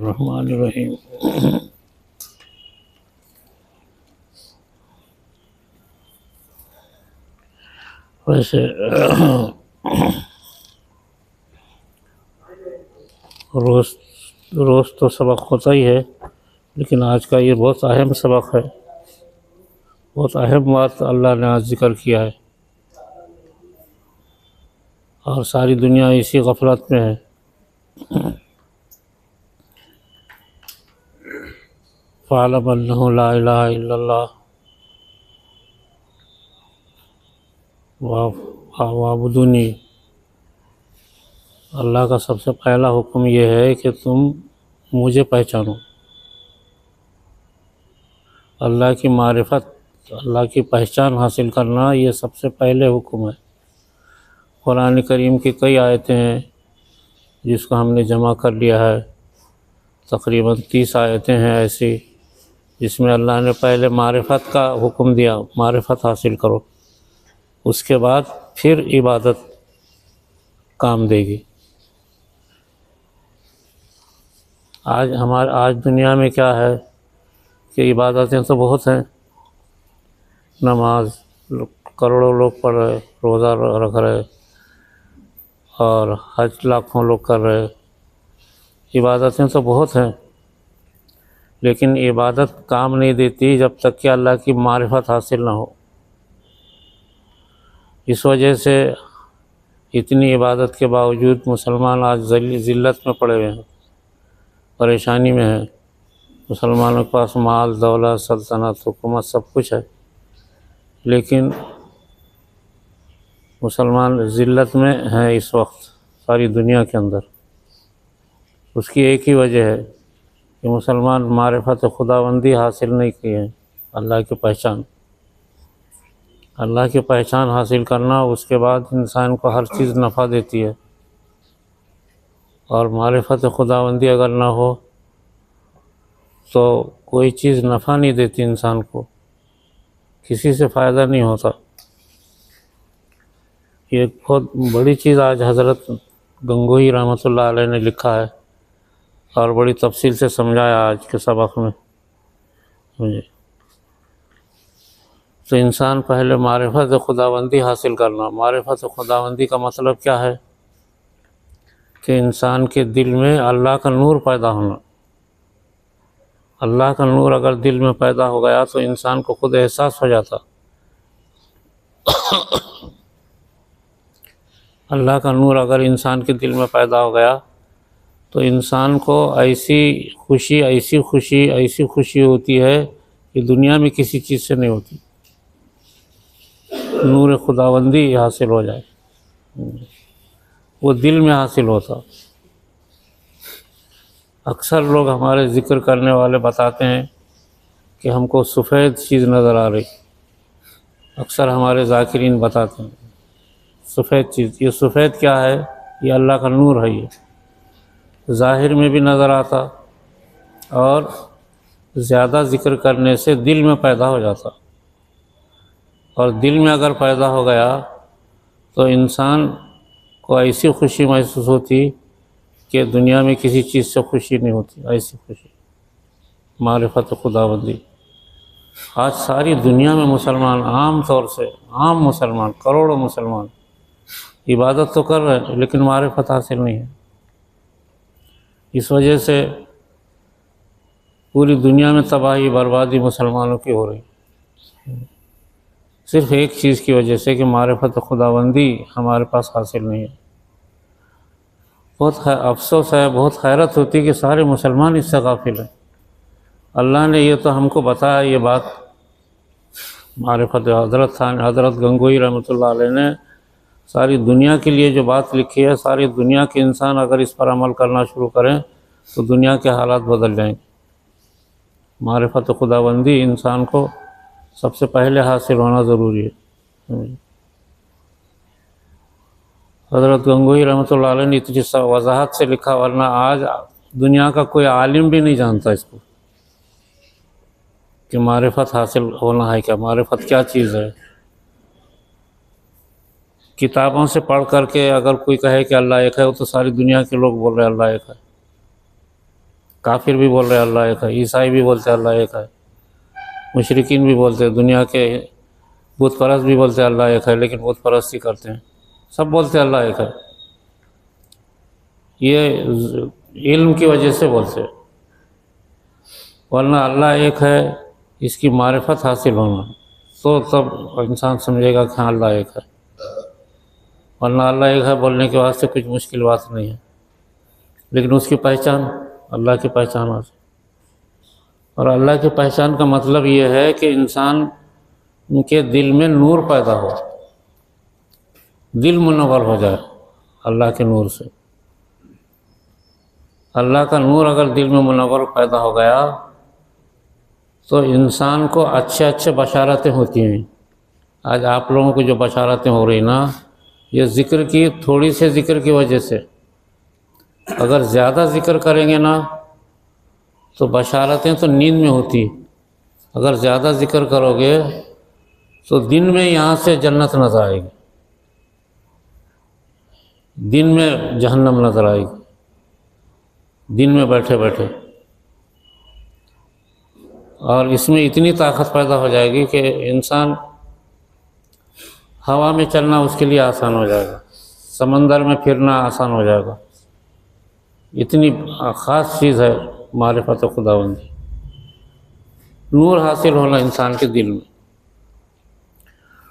الرحمن الرحیم۔ ویسے روز تو سبق ہوتا ہی ہے، لیکن آج کا یہ بہت اہم سبق ہے، بہت اہم بات اللہ نے آج ذکر کیا ہے، اور ساری دنیا اسی غفلت میں ہے۔ فَاعْلَمْ أَنَّهُ لَا إِلَٰهَ إِلَّا اللَّهُ وَاعْبُدُونِي۔ اللہ کا سب سے پہلا حکم یہ ہے کہ تم مجھے پہچانو۔ اللہ کی معرفت، اللہ کی پہچان حاصل کرنا یہ سب سے پہلے حکم ہے۔ قرآن کریم کی کئی آیتیں ہیں جس کو ہم نے جمع کر لیا ہے، تقریباً 30 آیتیں ہیں ایسی جس میں اللہ نے پہلے معرفت کا حکم دیا، معرفت حاصل کرو، اس کے بعد پھر عبادت کام دے گی۔ آج دنیا میں کیا ہے کہ عبادتیں تو بہت ہیں، نماز کروڑوں لوگ پڑھ رہے، روزہ رکھ رہے، اور حج لاکھوں لوگ کر رہے، عبادتیں تو بہت ہیں، لیکن عبادت کام نہیں دیتی جب تک کہ اللہ کی معرفت حاصل نہ ہو۔ اس وجہ سے اتنی عبادت کے باوجود مسلمان آج ذلت میں پڑے ہوئے ہیں، پریشانی میں ہیں۔ مسلمانوں کے پاس مال، دولت، سلطنت، حکومت سب کچھ ہے، لیکن مسلمان ذلت میں ہیں اس وقت ساری دنیا کے اندر۔ اس کی ایک ہی وجہ ہے کہ مسلمان معرفت خداوندی حاصل نہیں کیے ہیں، اللہ کی پہچان۔ اللہ کی پہچان حاصل کرنا، اس کے بعد انسان کو ہر چیز نفع دیتی ہے، اور معرفت خداوندی اگر نہ ہو تو کوئی چیز نفع نہیں دیتی انسان کو، کسی سے فائدہ نہیں ہوتا۔ یہ ایک بہت بڑی چیز آج حضرت گنگوہی رحمۃ اللہ علیہ نے لکھا ہے، اور بڑی تفصیل سے سمجھایا آج کے سبق میں مجھے۔ تو انسان پہلے معرفت خداوندی حاصل کرنا۔ معرفت خداوندی کا مطلب کیا ہے؟ کہ انسان کے دل میں اللہ کا نور پیدا ہونا۔ اللہ کا نور اگر دل میں پیدا ہو گیا تو انسان کو خود احساس ہو جاتا، اللہ کا نور اگر انسان کے دل میں پیدا ہو گیا تو انسان کو ایسی خوشی ہوتی ہے کہ دنیا میں کسی چیز سے نہیں ہوتی۔ نور خداوندی حاصل ہو جائے، وہ دل میں حاصل ہوتا۔ اکثر لوگ ہمارے ذکر کرنے والے بتاتے ہیں کہ ہم کو سفید چیز نظر آ رہی، اکثر ہمارے ذاکرین بتاتے ہیں سفید چیز۔ یہ سفید کیا ہے؟ یہ اللہ کا نور ہے، یہ ظاہر میں بھی نظر آتا، اور زیادہ ذکر کرنے سے دل میں پیدا ہو جاتا، اور دل میں اگر پیدا ہو گیا تو انسان کو ایسی خوشی محسوس ہوتی کہ دنیا میں کسی چیز سے خوشی نہیں ہوتی، ایسی خوشی معرفت خداوندی۔ آج ساری دنیا میں مسلمان، عام طور سے عام مسلمان، کروڑوں مسلمان عبادت تو کر رہے ہیں لیکن معرفت حاصل نہیں ہے۔ اس وجہ سے پوری دنیا میں تباہی بربادی مسلمانوں کی ہو رہی، صرف ایک چیز کی وجہ سے کہ معرفت خداوندی ہمارے پاس حاصل نہیں ہے۔ بہت افسوس ہے، بہت حیرت ہوتی کہ سارے مسلمان اس سے غافل ہیں۔ اللہ نے یہ تو ہم کو بتایا، یہ بات معرفت حضرت گنگوہی رحمۃ اللہ علیہ نے ساری دنیا کے لیے جو بات لکھی ہے، ساری دنیا کے انسان اگر اس پر عمل کرنا شروع کریں تو دنیا کے حالات بدل جائیں گے۔ معرفت خداوندی انسان کو سب سے پہلے حاصل ہونا ضروری ہے۔ حضرت گنگوہی رحمۃ اللہ علیہ نے اتنی وضاحت سے لکھا، ورنہ آج دنیا کا کوئی عالم بھی نہیں جانتا اس کو کہ معرفت حاصل ہونا ہے کیا، معرفت کیا چیز ہے۔ کتابوں سے پڑھ کر کے اگر کوئی کہے کہ اللہ ایک ہے، وہ تو ساری دنیا کے لوگ بول رہے ہیں اللہ ایک ہے، کافر بھی بول رہے اللہ ایک ہے، عیسائی بھی بولتے اللہ ایک ہے، مشرکین بھی بولتے، دنیا کے بت پرست بھی بولتے اللہ ایک ہے، لیکن بت پرستی کرتے ہیں، سب بولتے اللہ ایک ہے۔ یہ علم کی وجہ سے بولتے، ورنہ اللہ ایک ہے اس کی معرفت حاصل ہونا تو تب انسان سمجھے گا کہ ہاں اللہ ایک ہے، ورنہ اللہ ایک ہے بولنے کے واسطے کچھ مشکل بات نہیں ہے، لیکن اس کی پہچان اللہ کی پہچان حاصل۔ اور اللہ کی پہچان کا مطلب یہ ہے کہ انسان کے دل میں نور پیدا ہو، دل منور ہو جائے اللہ کے نور سے۔ اللہ کا نور اگر دل میں منور پیدا ہو گیا تو انسان کو اچھے اچھے بشارتیں ہوتی ہیں۔ آج آپ لوگوں کو جو بشارتیں ہو رہی نا، یہ ذکر کی تھوڑی سے ذکر کی وجہ سے، اگر زیادہ ذکر کریں گے نا تو بشارتیں تو نیند میں ہوتی، اگر زیادہ ذکر کرو گے تو دن میں یہاں سے جنت نظر آئے گی، دن میں جہنم نظر آئے گی، دن میں بیٹھے بیٹھے۔ اور اس میں اتنی طاقت پیدا ہو جائے گی کہ انسان ہوا میں چلنا اس کے لیے آسان ہو جائے گا، سمندر میں پھرنا آسان ہو جائے گا۔ اتنی خاص چیز ہے معرفت خداوندی، نور حاصل ہونا انسان کے دل میں۔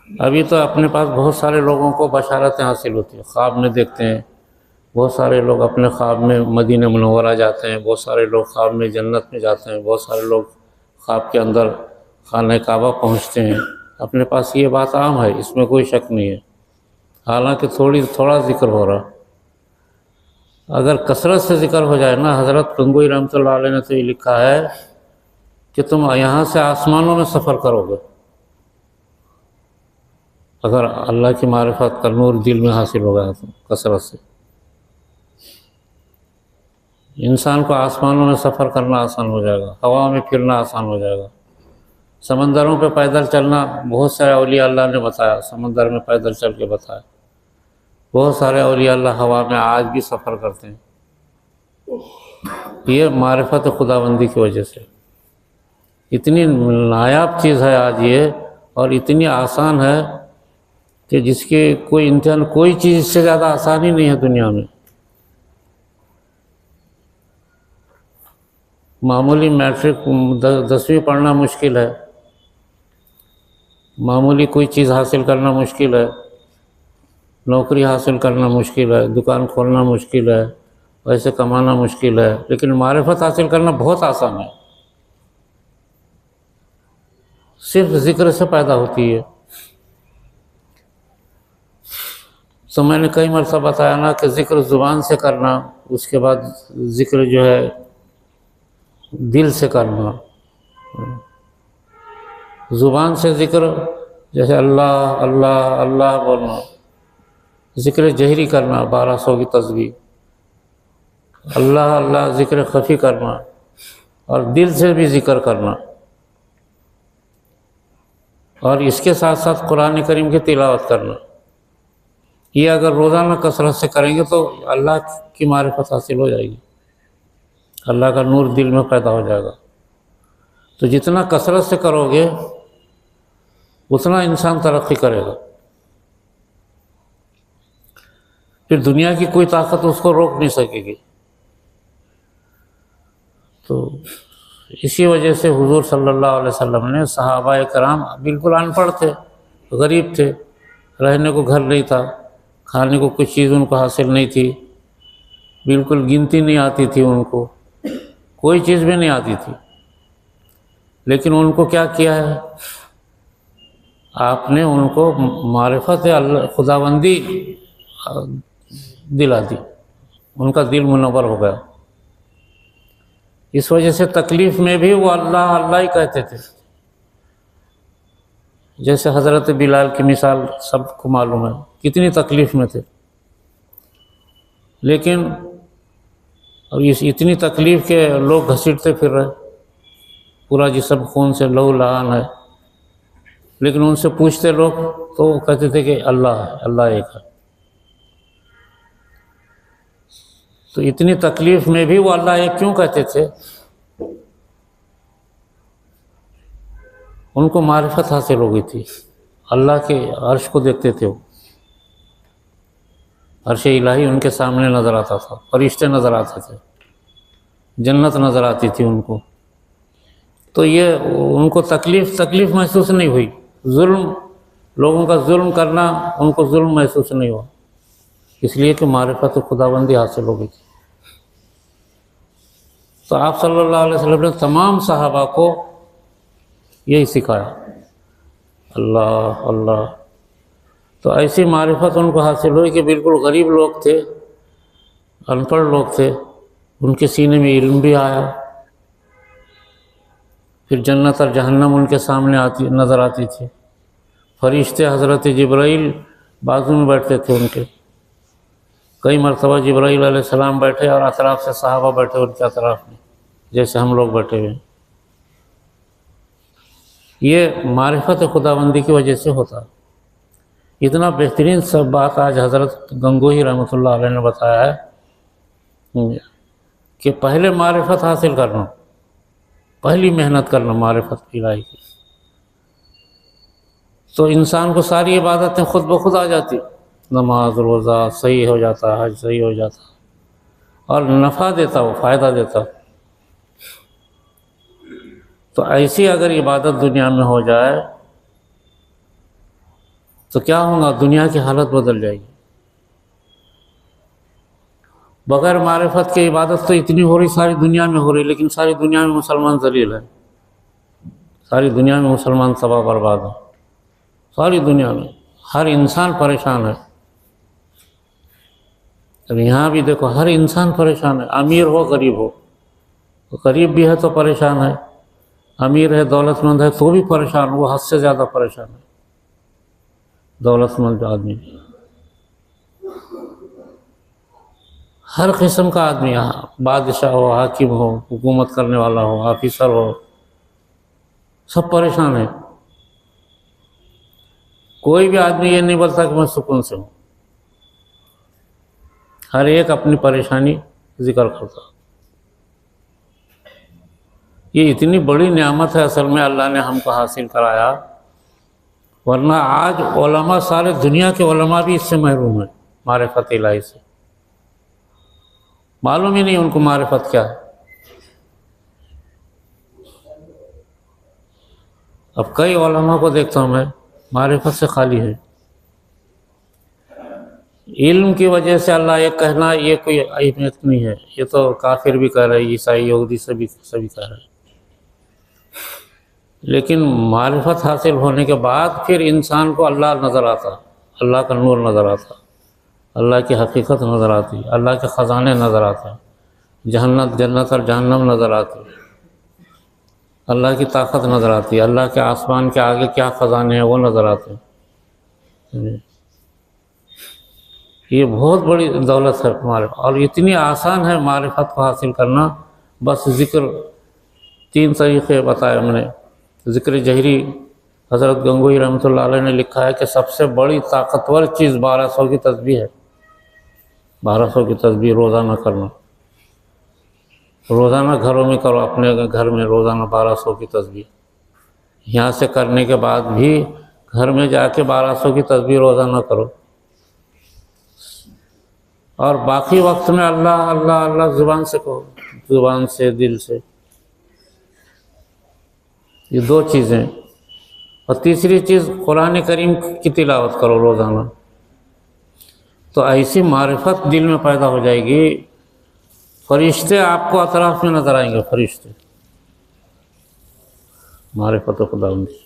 ابھی تو اپنے پاس بہت سارے لوگوں کو بشارتیں حاصل ہوتی ہیں، خواب میں دیکھتے ہیں، بہت سارے لوگ اپنے خواب میں مدینہ منورہ جاتے ہیں، بہت سارے لوگ خواب میں جنت میں جاتے ہیں، بہت سارے لوگ خواب کے اندر خانہ کعبہ پہنچتے ہیں۔ اپنے پاس یہ بات عام ہے، اس میں کوئی شک نہیں ہے، حالانکہ تھوڑا ذکر ہو رہا۔ اگر کثرت سے ذکر ہو جائے نا، حضرت گنگوئی رحمۃ اللہ علیہ نے تو یہ لکھا ہے کہ تم یہاں سے آسمانوں میں سفر کرو گے اگر اللہ کی معرفت کا نور دل میں حاصل ہو گیا تو کثرت سے۔ انسان کو آسمانوں میں سفر کرنا آسان ہو جائے گا، ہوا میں پھرنا آسان ہو جائے گا، سمندروں پہ پیدل چلنا بہت سارے اولیاء اللہ نے بتایا، سمندر میں پیدل چل کے بتایا۔ بہت سارے اولیاء اللہ ہوا میں آج بھی سفر کرتے ہیں، یہ معرفت خداوندی کی وجہ سے۔ اتنی نایاب چیز ہے آج یہ، اور اتنی آسان ہے کہ جس کے کوئی امتحان، کوئی چیز اس سے زیادہ آسان ہی نہیں ہے دنیا میں۔ معمولی میٹرک 10ویں پڑھنا مشکل ہے، معمولی کوئی چیز حاصل کرنا مشکل ہے، نوکری حاصل کرنا مشکل ہے، دکان کھولنا مشکل ہے، پیسے کمانا مشکل ہے، لیکن معرفت حاصل کرنا بہت آسان ہے، صرف ذکر سے پیدا ہوتی ہے۔ تو میں نے کئی مرتبہ بتایا نا کہ ذکر زبان سے کرنا، اس کے بعد ذکر جو ہے دل سے کرنا۔ زبان سے ذکر جیسے اللہ اللہ اللہ بولنا، ذکر جہری کرنا 1200 کی تسبیح، اللہ اللہ ذکر خفی کرنا، اور دل سے بھی ذکر کرنا، اور اس کے ساتھ ساتھ قرآن کریم کی تلاوت کرنا۔ یہ اگر روزانہ کثرت سے کریں گے تو اللہ کی معرفت حاصل ہو جائے گی، اللہ کا نور دل میں پیدا ہو جائے گا۔ تو جتنا کثرت سے کرو گے اتنا انسان ترقی کرے گا، پھر دنیا کی کوئی طاقت اس کو روک نہیں سکے گی۔ تو اسی وجہ سے حضور صلی اللہ علیہ وسلم نے، صحابہ کرام بالکل ان پڑھ تھے، غریب تھے، رہنے کو گھر نہیں تھا، کھانے کو کچھ چیز ان کو حاصل نہیں تھی، بالکل گنتی نہیں آتی تھی، ان کو کوئی چیز بھی نہیں آتی تھی، لیکن ان کو کیا کیا ہے؟ آپ نے ان کو معرفت اللہ خداوندی دلا دی، ان کا دل منور ہو گیا۔ اس وجہ سے تکلیف میں بھی وہ اللہ اللہ ہی کہتے تھے۔ جیسے حضرت بلال کی مثال سب کو معلوم ہے، کتنی تکلیف میں تھے، لیکن اب اس اتنی تکلیف کے لوگ گھسیٹتے پھر رہے، پورا جسم خون سے لہو لہان ہے، لیکن ان سے پوچھتے لوگ تو وہ کہتے تھے کہ اللہ ہے، اللہ ایک ہے۔ تو اتنی تکلیف میں بھی وہ اللہ ایک کیوں کہتے تھے؟ ان کو معرفت حاصل ہو گئی تھی، اللہ کے عرش کو دیکھتے تھے، وہ عرش الہی ان کے سامنے نظر آتا تھا، فرشتے نظر آتے تھے، جنت نظر آتی تھی ان کو. تو یہ ان کو تکلیف محسوس نہیں ہوئی. ظلم، لوگوں کا ظلم کرنا ان کو ظلم محسوس نہیں ہوا، اس لیے کہ معرفت خداوندی حاصل ہو گئی تھی. تو آپ صلی اللہ علیہ وسلم نے تمام صحابہ کو یہی سکھایا، اللہ اللہ. تو ایسی معرفت ان کو حاصل ہوئی کہ بالکل غریب لوگ تھے، ان پڑھ لوگ تھے، ان کے سینے میں علم بھی آیا. پھر جنت اور جہنم ان کے سامنے نظر آتی تھی. فرشتے حضرت جبرائیل بازو میں بیٹھتے تھے ان کے. کئی مرتبہ جبرائیل علیہ السلام بیٹھے اور اطراف سے صحابہ بیٹھے ان کے اطراف میں، جیسے ہم لوگ بیٹھے ہوئے. یہ معرفت خداوندی کی وجہ سے ہوتا. اتنا بہترین سب بات آج حضرت گنگوہی رحمۃ اللہ علیہ نے بتایا ہے کہ پہلے معرفت حاصل کرنا، پہلی محنت کرنا معرفت الہی کی، تو انسان کو ساری عبادتیں خود بخود آ جاتی. نماز، روزہ صحیح ہو جاتا، حج صحیح ہو جاتا، اور نفع دیتا، وہ فائدہ دیتا. تو ایسی اگر عبادت دنیا میں ہو جائے تو کیا ہوگا؟ دنیا کی حالت بدل جائے گی. بغیر معرفت کی عبادت تو اتنی ہو رہی، ساری دنیا میں ہو رہی، لیکن ساری دنیا میں مسلمان ذلیل ہے، ساری دنیا میں مسلمان تباہ برباد ہے، ساری دنیا میں ہر انسان پریشان ہے. اب یہاں بھی دیکھو ہر انسان پریشان ہے، امیر ہو غریب ہو. غریب بھی ہے تو پریشان ہے، امیر ہے دولت مند ہے تو بھی پریشان، وہ حد سے زیادہ پریشان ہے دولت مند آدمی. ہر قسم کا آدمی، بادشاہ ہو، حاکم ہو، حکومت کرنے والا ہو، آفیسر ہو، سب پریشان ہیں. کوئی بھی آدمی یہ نہیں بولتا کہ میں سکون سے ہوں، ہر ایک اپنی پریشانی ذکر کرتا. یہ اتنی بڑی نعمت ہے اصل میں اللہ نے ہم کو حاصل کرایا، ورنہ آج علماء، سارے دنیا کے علماء بھی اس سے محروم ہیں، معرفت الہی سے. معلوم ہی نہیں ان کو معرفت کیا ہے. اب کئی علماء کو دیکھتا ہوں میں معرفت سے خالی ہے. علم کی وجہ سے اللہ ایک کہنا یہ کوئی اہمیت نہیں ہے، یہ تو کافر بھی کہہ رہے، عیسائی یہودی سبھی کہہ رہے. لیکن معرفت حاصل ہونے کے بعد پھر انسان کو اللہ نظر آتا، اللہ کا نور نظر آتا، اللہ کی حقیقت نظر آتی، اللہ کے خزانے نظر آتا، جنت اور جہنم نظر آتی، اللہ کی طاقت نظر آتی، اللہ کے آسمان کے آگے کیا خزانے ہیں وہ نظر آتے. یہ بہت بڑی دولت ہے ہمارے، اور اتنی آسان ہے معرفت کو حاصل کرنا. بس ذکر، 3 طریقے بتائے ہم نے. ذکر جہری، حضرت گنگوہی رحمۃ اللہ علیہ نے لکھا ہے کہ سب سے بڑی طاقتور چیز 1200 کی تسبیح ہے. 1200 کی تسبیح روزانہ کرنا، روزانہ گھروں میں کرو، اپنے گھر میں روزانہ 1200 کی تسبیح. یہاں سے کرنے کے بعد بھی گھر میں جا کے 1200 کی تسبیح روزانہ کرو، اور باقی وقت میں اللہ اللہ اللہ زبان سے کہو، زبان سے، دل سے. یہ 2 چیزیں. اور تیسری چیز قرآن کریم کی تلاوت کرو روزانہ. تو ایسی معرفت دل میں پیدا ہو جائے گی، فرشتے آپ کو اطراف میں نظر آئیں گے، فرشتے. معرفت خداوندی.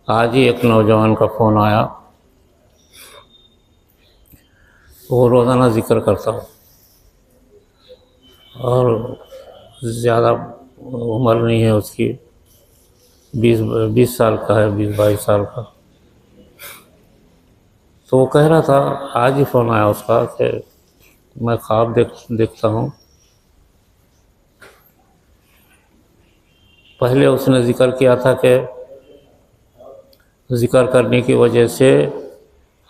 آج ہی ایک نوجوان کا فون آیا، وہ روزانہ ذکر کرتا ہوں، اور زیادہ عمر نہیں ہے اس کی، 20 سال کا ہے، 22 سال کا. تو وہ کہہ رہا تھا، آج ہی فون آیا اس کا کہ میں خواب دیکھتا ہوں. پہلے اس نے ذکر کیا تھا کہ ذکر کرنے کی وجہ سے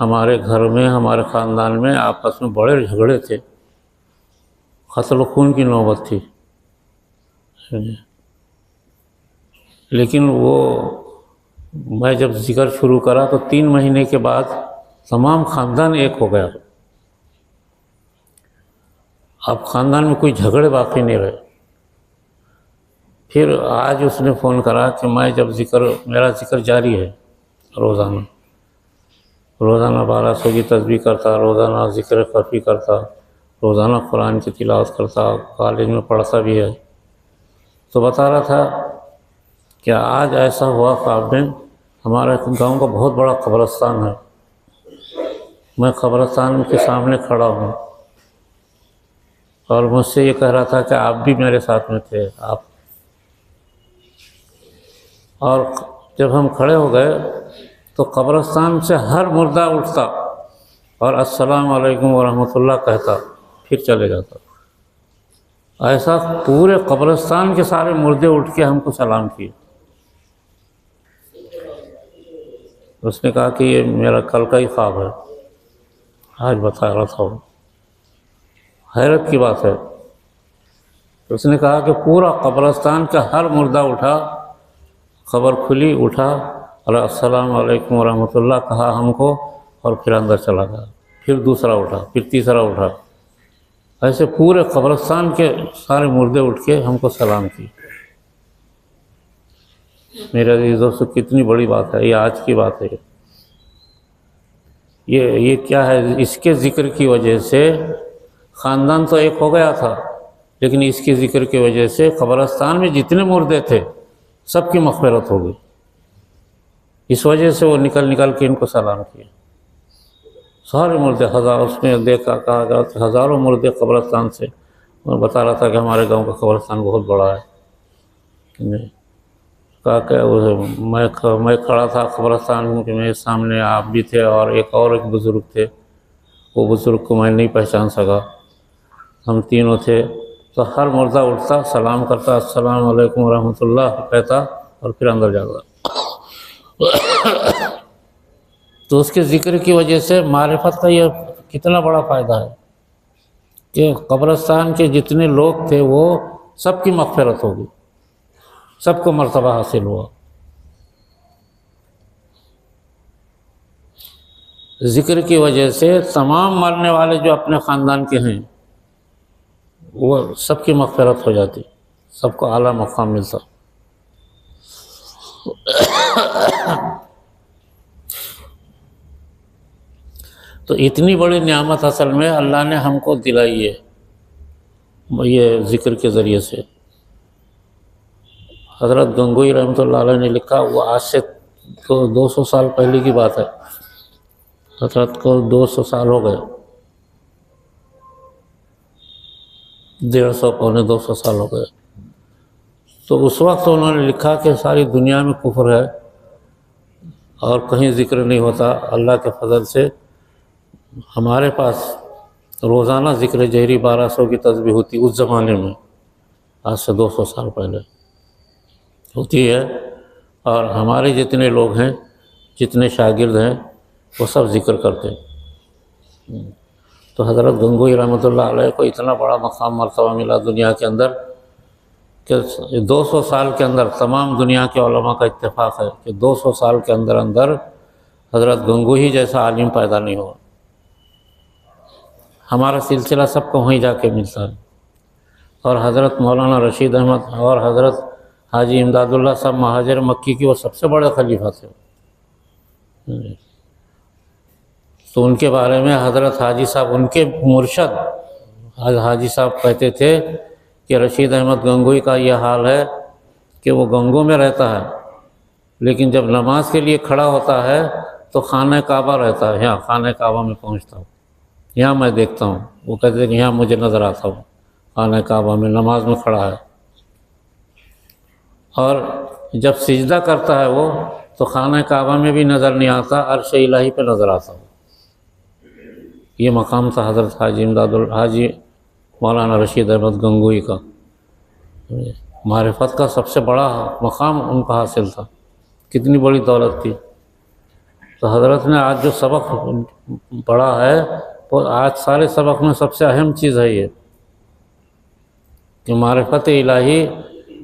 ہمارے گھر میں، ہمارے خاندان میں آپس میں بڑے جھگڑے تھے، قتل و خون کی نوبت تھی، لیکن وہ میں جب ذکر شروع کرا تو 3 مہینے کے بعد تمام خاندان ایک ہو گیا۔ اب خاندان میں کوئی جھگڑے باقی نہیں رہے۔ پھر آج اس نے فون کرا کہ میں جب میرا ذکر جاری ہے، روزانہ 1200 کی تسبیح کرتا، روزانہ ذکر خفی کرتا، روزانہ قرآن کی تلاوت کرتا، کالج میں پڑھتا بھی ہے، تو بتا رہا تھا کہ آج ایسا ہوا خواب میں، ہمارے گاؤں کا بہت بڑا قبرستان ہے، میں قبرستان کے سامنے کھڑا ہوں، اور مجھ سے یہ کہہ رہا تھا کہ آپ بھی میرے ساتھ میں تھے، اور جب ہم کھڑے ہو گئے تو قبرستان سے ہر مردہ اٹھتا اور السلام علیکم ورحمۃ اللہ کہتا، پھر چلے جاتا۔ ایسا پورے قبرستان کے سارے مردے اٹھ کے ہم کو سلام کیے۔ اس نے کہا کہ یہ میرا کل کا ہی خواب ہے، آج بتا رہا تھا وہ۔ حیرت کی بات ہے۔ اس نے کہا کہ پورا قبرستان کا ہر مردہ اٹھا، قبر کھلی، اٹھا اور السلام علیکم ورحمۃ اللہ کہا ہم کو، اور پھر اندر چلا گیا، پھر دوسرا اٹھا، پھر تیسرا اٹھا، ایسے پورے قبرستان کے سارے مردے اٹھ کے ہم کو سلام کی۔ میرے عزیز دوستو، کتنی بڑی بات ہے، یہ آج کی بات ہے۔ یہ کیا ہے؟ اس کے ذکر کی وجہ سے خاندان تو ایک ہو گیا تھا، لیکن اس کے ذکر کی وجہ سے قبرستان میں جتنے مردے تھے سب کی مغفرت ہو گئی۔ اس وجہ سے وہ نکل کے ان کو سلام کیا۔ سارے مردے، اس میں دیکھا، کہا گیا کہ ہزاروں مردے قبرستان سے، اور بتا رہا تھا کہ ہمارے گاؤں کا قبرستان بہت بڑا ہے۔ کہا کہ میں کھڑا تھا قبرستان کے، میرے سامنے آپ بھی تھے اور ایک بزرگ تھے، وہ بزرگ کو میں نہیں پہچان سکا، ہم تینوں تھے۔ تو ہر مردہ اٹھتا، سلام کرتا، السلام علیکم ورحمۃ اللہ کہتا، اور پھر اندر جاتا۔ تو اس کے ذکر کی وجہ سے معرفت کا یہ کتنا بڑا فائدہ ہے کہ قبرستان کے جتنے لوگ تھے وہ سب کی مغفرت ہوگی، سب کو مرتبہ حاصل ہوا۔ ذکر کی وجہ سے تمام مرنے والے جو اپنے خاندان کے ہیں وہ سب کی مغفرت ہو جاتی، سب کو اعلیٰ مقام ملتا۔ تو اتنی بڑی نعمت اصل میں اللہ نے ہم کو دلائی ہے یہ ذکر کے ذریعے سے۔ حضرت گنگوئی رحمۃ اللہ علیہ نے لکھا، وہ آج سے 200 سال پہلے کی بات ہے، حضرت کو 200 سال ہو گئے، 150 پونے 200 سال ہو گئے۔ تو اس وقت انہوں نے لکھا کہ ساری دنیا میں کفر ہے اور کہیں ذکر نہیں ہوتا، اللہ کے فضل سے ہمارے پاس روزانہ ذکر جہری 1200 کی تسبیح ہوتی، اس زمانے میں، آج سے 200 سال پہلے ہوتی ہے، اور ہمارے جتنے لوگ ہیں، جتنے شاگرد ہیں، وہ سب ذکر کرتے ہیں۔ تو حضرت گنگوئی رحمۃ اللہ علیہ کو اتنا بڑا مقام مرتبہ ملا دنیا کے اندر کہ 200 سال کے اندر تمام دنیا کے علماء کا اتفاق ہے کہ 200 سال کے اندر حضرت گنگوئی جیسا عالم پیدا نہیں ہوا۔ ہمارا سلسلہ سب کو وہیں جا کے ملتا ہے، اور حضرت مولانا رشید احمد اور حضرت حاجی امداد اللہ صاحب مہاجر مکی کی وہ سب سے بڑے خلیفہ تھے۔ تو ان کے بارے میں حضرت حاجی صاحب، ان کے مرشد حاجی صاحب کہتے تھے کہ رشید احمد گنگوئی کا یہ حال ہے کہ وہ گنگو میں رہتا ہے، لیکن جب نماز کے لیے کھڑا ہوتا ہے تو خانہ کعبہ رہتا ہے، یہاں خانہ کعبہ میں پہنچتا ہوں، یہاں میں دیکھتا ہوں، وہ کہتے ہیں کہ یہاں مجھے نظر آتا ہوں، خانہ کعبہ میں نماز میں کھڑا ہے، اور جب سجدہ کرتا ہے وہ تو خانہ کعبہ میں بھی نظر نہیں آتا، عرش الہی پہ نظر آتا ہوں۔ یہ مقام تھا حضرت حاجی مولانا رشید احمد گنگوئی کا، معرفت کا سب سے بڑا مقام ان کا حاصل تھا، کتنی بڑی دولت تھی۔ تو حضرت نے آج جو سبق پڑھا ہے وہ آج سارے سبق میں سب سے اہم چیز ہے یہ کہ معرفت الہی،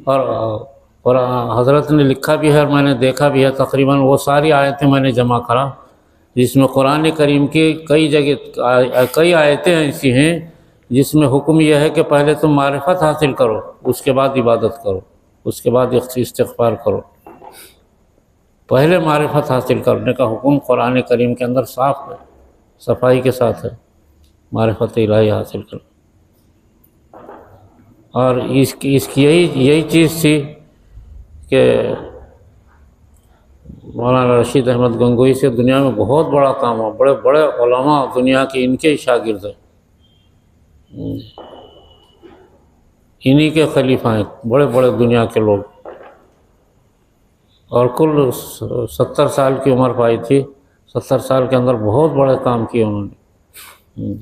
اور حضرت نے لکھا بھی ہے اور میں نے دیکھا بھی ہے، تقریباً وہ ساری آیتیں میں نے جمع کرا جس میں قرآن کریم کی کئی جگہ کئی آیتیں ایسی ہیں جس میں حکم یہ ہے کہ پہلے تم معرفت حاصل کرو، اس کے بعد عبادت کرو، اس کے بعد استغفار کرو۔ پہلے معرفت حاصل کرنے کا حکم قرآن کریم کے اندر صاف ہے، صفائی کے ساتھ ہے، معرفت الہی حاصل کرو۔ اور اس کی یہی چیز تھی کہ مولانا رشید احمد گنگوئی سے دنیا میں بہت بڑا کام ہوا، بڑے بڑے علماء دنیا کے ان کے شاگرد ہیں، انہی کے خلیفہ ہیں بڑے بڑے دنیا کے لوگ، اور کل 70 سال کی عمر پائی تھی، 70 سال کے اندر بہت بڑے کام کیے انہوں نے۔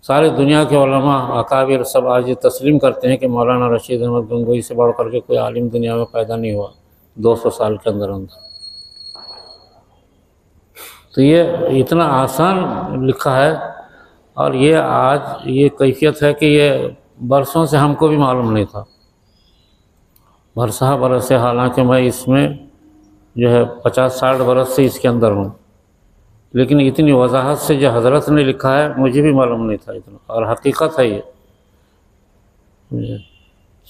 ساری دنیا کے علماء اکابر سب آج یہ تسلیم کرتے ہیں کہ مولانا رشید احمد گنگوئی سے بڑھ کر کے کوئی عالم دنیا میں پیدا نہیں ہوا 200 سال کے اندر۔ تو یہ اتنا آسان لکھا ہے، اور یہ آج یہ کیفیت ہے کہ یہ برسوں سے ہم کو بھی معلوم نہیں تھا، برس سے، حالانکہ میں اس میں جو ہے 50-60 برس سے اس کے اندر ہوں، لیکن اتنی وضاحت سے جو حضرت نے لکھا ہے مجھے بھی معلوم نہیں تھا اتنا، اور حقیقت ہے یہ۔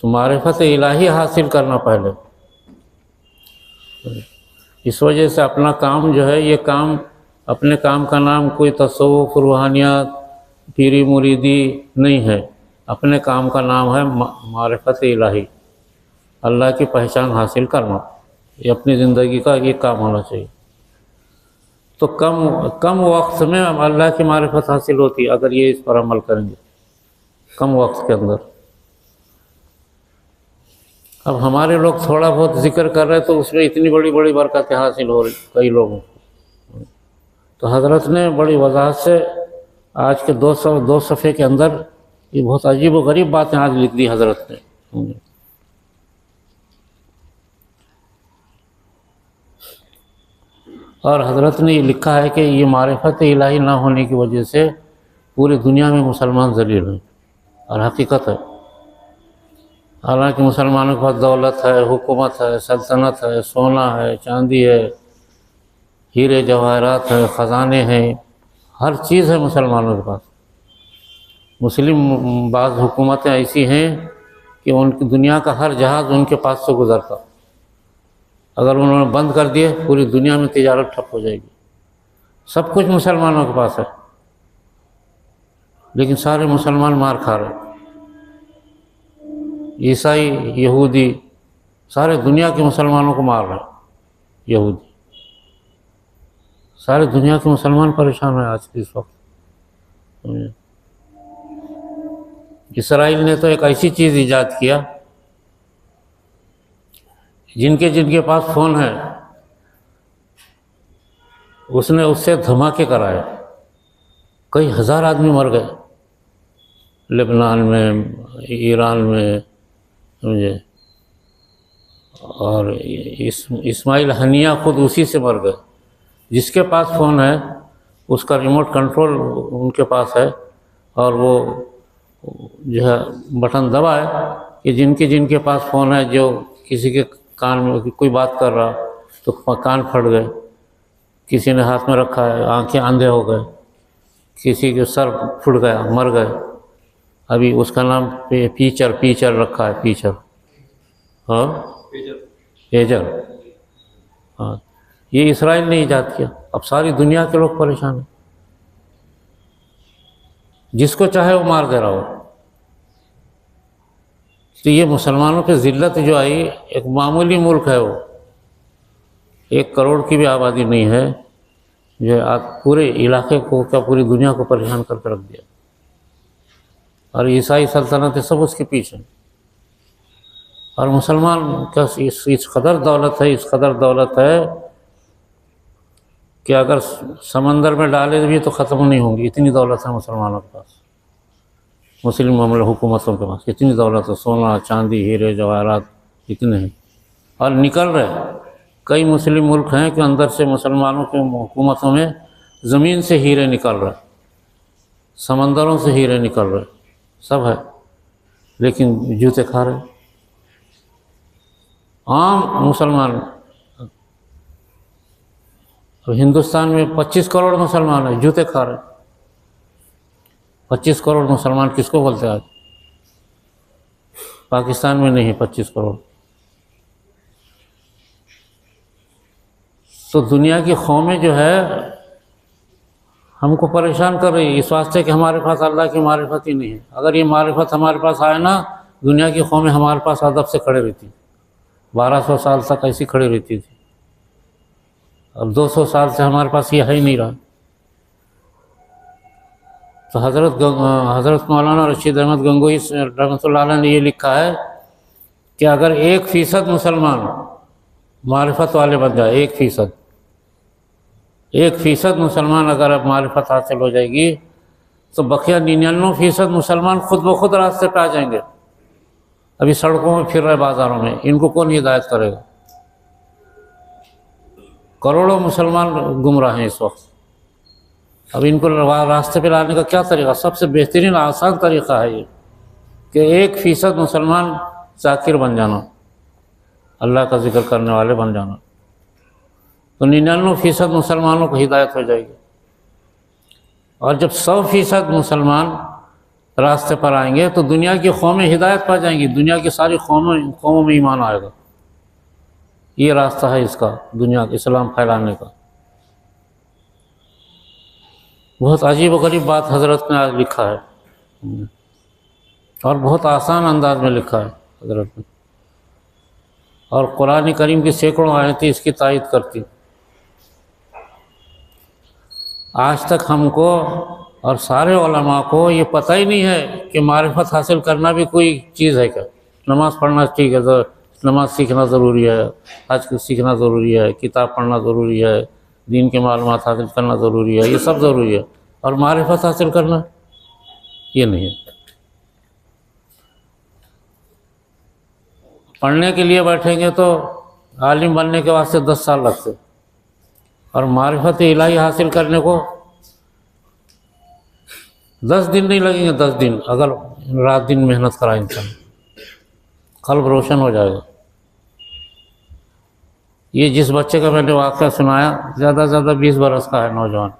تو معرفت الہی حاصل کرنا پہلے، اس وجہ سے اپنا کام جو ہے، یہ کام اپنے کام کا نام کوئی تصوف، روحانیات، پیری مریدی نہیں ہے، اپنے کام کا نام ہے معرفت الہی، اللہ کی پہچان حاصل کرنا، یہ اپنی زندگی کا یہ کام ہونا چاہیے۔ تو کم وقت میں اللہ کی معرفت حاصل ہوتی ہے اگر یہ اس پر عمل کریں گے، کم وقت کے اندر۔ اب ہمارے لوگ تھوڑا بہت ذکر کر رہے تو اس میں اتنی بڑی بڑی برکتیں حاصل ہو رہی کئی لوگوں کو۔ تو حضرت نے بڑی وضاحت سے آج کے 200 صفحے کے اندر یہ بہت عجیب و غریب باتیں آج لکھ دی حضرت نے۔ اور حضرت نے یہ لکھا ہے کہ یہ معرفت الہی نہ ہونے کی وجہ سے پوری دنیا میں مسلمان ذلیل ہیں، اور حقیقت ہے۔ حالانکہ مسلمانوں کے پاس دولت ہے، حکومت ہے، سلطنت ہے، سونا ہے، چاندی ہے، ہیرے جواہرات ہیں، خزانے ہیں، ہر چیز ہے مسلمانوں کے پاس۔ مسلم بعض حکومتیں ایسی ہیں کہ ان کی دنیا کا ہر جہاز ان کے پاس سے گزرتا، اگر انہوں نے بند کر دیے پوری دنیا میں تجارت ٹھپ ہو جائے گی۔ سب کچھ مسلمانوں کے پاس ہے، لیکن سارے مسلمان مار کھا رہے، عیسائی، یہودی، سارے دنیا کے مسلمانوں کو مار رہے، یہودی، سارے دنیا کے مسلمان پریشان ہیں آج کے اس وقت۔ اسرائیل نے تو ایک ایسی چیز ایجاد کیا، جن کے پاس فون ہے اس نے اس سے دھماکے کرائے، کئی ہزار آدمی مر گئے لبنان میں، ایران میں، سمجھے، اور اسماعیل ہنیہ خود اسی سے مر گئے۔ جس کے پاس فون ہے اس کا ریموٹ کنٹرول ان کے پاس ہے، اور وہ جو ہے بٹن دبائے کہ جن کے پاس فون ہے، جو کسی کے کان میں کوئی بات کر رہا تو کان پھٹ گئے، کسی نے ہاتھ میں رکھا ہے آنکھیں اندھے ہو گئے، کسی کے سر پھٹ گیا، مر گئے۔ ابھی اس کا نام پیچر رکھا ہے، پیچر، ہاں پیجر، ہاں، یہ اسرائیل نے ایجاد کیا۔ اب ساری دنیا کے لوگ پریشان ہیں، جس کو چاہے وہ مار دے رہا ہو۔ تو یہ مسلمانوں پہ ذلت جو آئی، ایک معمولی ملک ہے، وہ 1 کروڑ کی بھی آبادی نہیں ہے، جو آج پورے علاقے کو، کیا پوری دنیا کو پریشان کر کے رکھ دیا، اور عیسائی سلطنتیں سب اس کے پیچھے ہیں۔ اور مسلمان کا اس قدر دولت ہے، اس قدر دولت ہے کہ اگر سمندر میں ڈالے بھی تو ختم نہیں ہوں گی، اتنی دولت ہے مسلمانوں کے پاس، مسلم معاملہ حکومتوں کے پاس اتنی دولت ہے، سونا، چاندی، ہیرے جواہرات اتنے ہیں، اور نکل رہے، کئی مسلم ملک ہیں کہ اندر سے مسلمانوں کی حکومتوں میں زمین سے ہیرے نکل رہے، سمندروں سے ہیرے نکل رہے، سب ہے، لیکن جوتے کھا رہے عام مسلمان۔ ہندوستان میں 25 کروڑ مسلمان ہیں، جوتے کھا رہے۔ 25 کروڑ مسلمان کس کو بولتے ہیں آج؟ پاکستان میں نہیں 25 کروڑ۔ تو دنیا کی قومیں جو ہے ہم کو پریشان کر رہی ہے اس واسطے کہ ہمارے پاس اللہ کی معرفت ہی نہیں ہے۔ اگر یہ معرفت ہمارے پاس آئے نا، دنیا کی قومیں ہمارے پاس ادب سے کھڑے رہتی، 1200 سال تک ایسی کھڑی رہتی تھی۔ اب 200 سال سے ہمارے پاس یہ ہے ہی نہیں رہا۔ تو حضرت مولانا رشید احمد گنگوہی رحمۃ اللہ علیہ نے یہ لکھا ہے کہ اگر 1% مسلمان معرفت والے بن جائے، 1% مسلمان اگر اب معرفت حاصل ہو جائے گی تو بقیہ 99% مسلمان خود بخود راستے پہ آ جائیں گے۔ ابھی سڑکوں میں پھر رہے، بازاروں میں، ان کو کون ہدایت کرے گا؟ کروڑوں مسلمان گمراہ ہیں اس وقت۔ اب ان کو راستے پہ لانے کا کیا طریقہ؟ سب سے بہترین آسان طریقہ ہے یہ کہ 1% مسلمان ذاکر بن جانا، اللہ کا ذکر کرنے والے بن جانا، تو 99% مسلمانوں کو ہدایت ہو جائے گی۔ اور جب 100% مسلمان راستے پر آئیں گے تو دنیا کی قومیں ہدایت پا جائیں گی، دنیا کی ساری قوموں میں ایمان آئے گا۔ یہ راستہ ہے اس کا، دنیا کا اسلام پھیلانے کا۔ بہت عجیب و غریب بات حضرت نے آج لکھا ہے، اور بہت آسان انداز میں لکھا ہے حضرت نے، اور قرآن کریم کی سینکڑوں آیتیں اس کی تائید کرتی۔ آج تک ہم کو اور سارے علماء کو یہ پتہ ہی نہیں ہے کہ معرفت حاصل کرنا بھی کوئی چیز ہے کیا۔ نماز پڑھنا ٹھیک ہے، نماز سیکھنا ضروری ہے، حج سیکھنا ضروری ہے، کتاب پڑھنا ضروری ہے، دین کے معلومات حاصل کرنا ضروری ہے، یہ سب ضروری ہے، اور معرفت حاصل کرنا یہ نہیں ہے۔ پڑھنے کے لیے بیٹھیں گے تو عالم بننے کے واسطے 10 سال لگتے، اور معرفت الہی حاصل کرنے کو 10 دن نہیں لگیں گے۔ 10 دن اگر رات دن محنت کرا انسان، قلب روشن ہو جائے گا۔ یہ جس بچے کا میں نے واقعہ سنایا، زیادہ سے زیادہ 20 برس کا ہے نوجوان،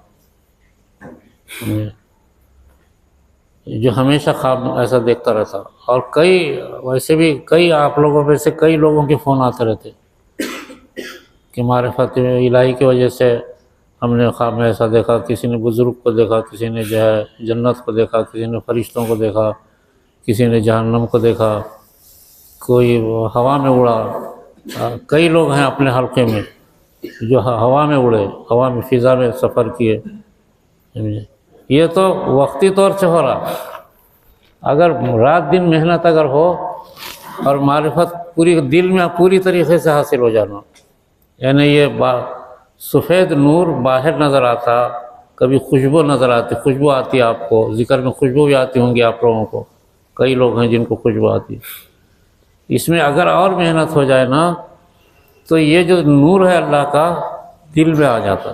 جو ہمیشہ خواب ایسا دیکھتا رہتا، اور ویسے بھی کئی آپ لوگوں میں سے کئی لوگوں کے فون آتے رہتے کہ معرفت الہی کی وجہ سے ہم نے خواب میں ایسا دیکھا، کسی نے بزرگ کو دیکھا، کسی نے جو ہے جنت کو دیکھا، کسی نے فرشتوں کو دیکھا، کسی نے جہنم کو دیکھا، کوئی ہوا میں اڑا۔ کئی لوگ ہیں اپنے حلقے میں جو ہوا میں اڑے، ہوا میں، فضا میں سفر کیے۔ یہ تو وقتی طور سے ہو رہا، اگر رات دن محنت اگر ہو اور معرفت پوری دل میں پوری طریقے سے حاصل ہو جانا، یعنی یہ سفید نور باہر نظر آتا، کبھی خوشبو نظر آتی، خوشبو آتی آپ کو، ذکر میں خوشبو بھی آتی ہوں گی آپ لوگوں کو، کئی لوگ ہیں جن کو خوشبو آتی۔ اس میں اگر اور محنت ہو جائے نا تو یہ جو نور ہے اللہ کا دل میں آ جاتا،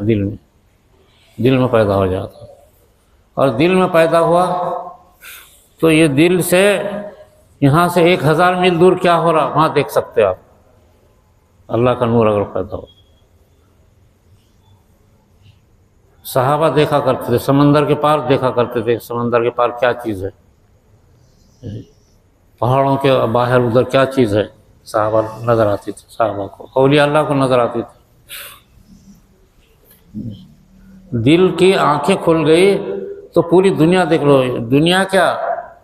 دل میں پیدا ہو جاتا، اور دل میں پیدا ہوا تو یہ دل سے یہاں سے 1000 میل دور کیا ہو رہا وہاں دیکھ سکتے آپ، اللہ کا نور اگر پیدا ہو۔ صحابہ دیکھا کرتے تھے، سمندر کے پار دیکھا کرتے تھے، سمندر کے پار کیا چیز ہے، پہاڑوں کے باہر ادھر کیا چیز ہے، صحابہ نظر آتی تھی، صحابہ کو، اولیاء اللہ کو نظر آتی تھی۔ دل کی آنکھیں کھل گئی تو پوری دنیا دیکھ لو، دنیا کیا،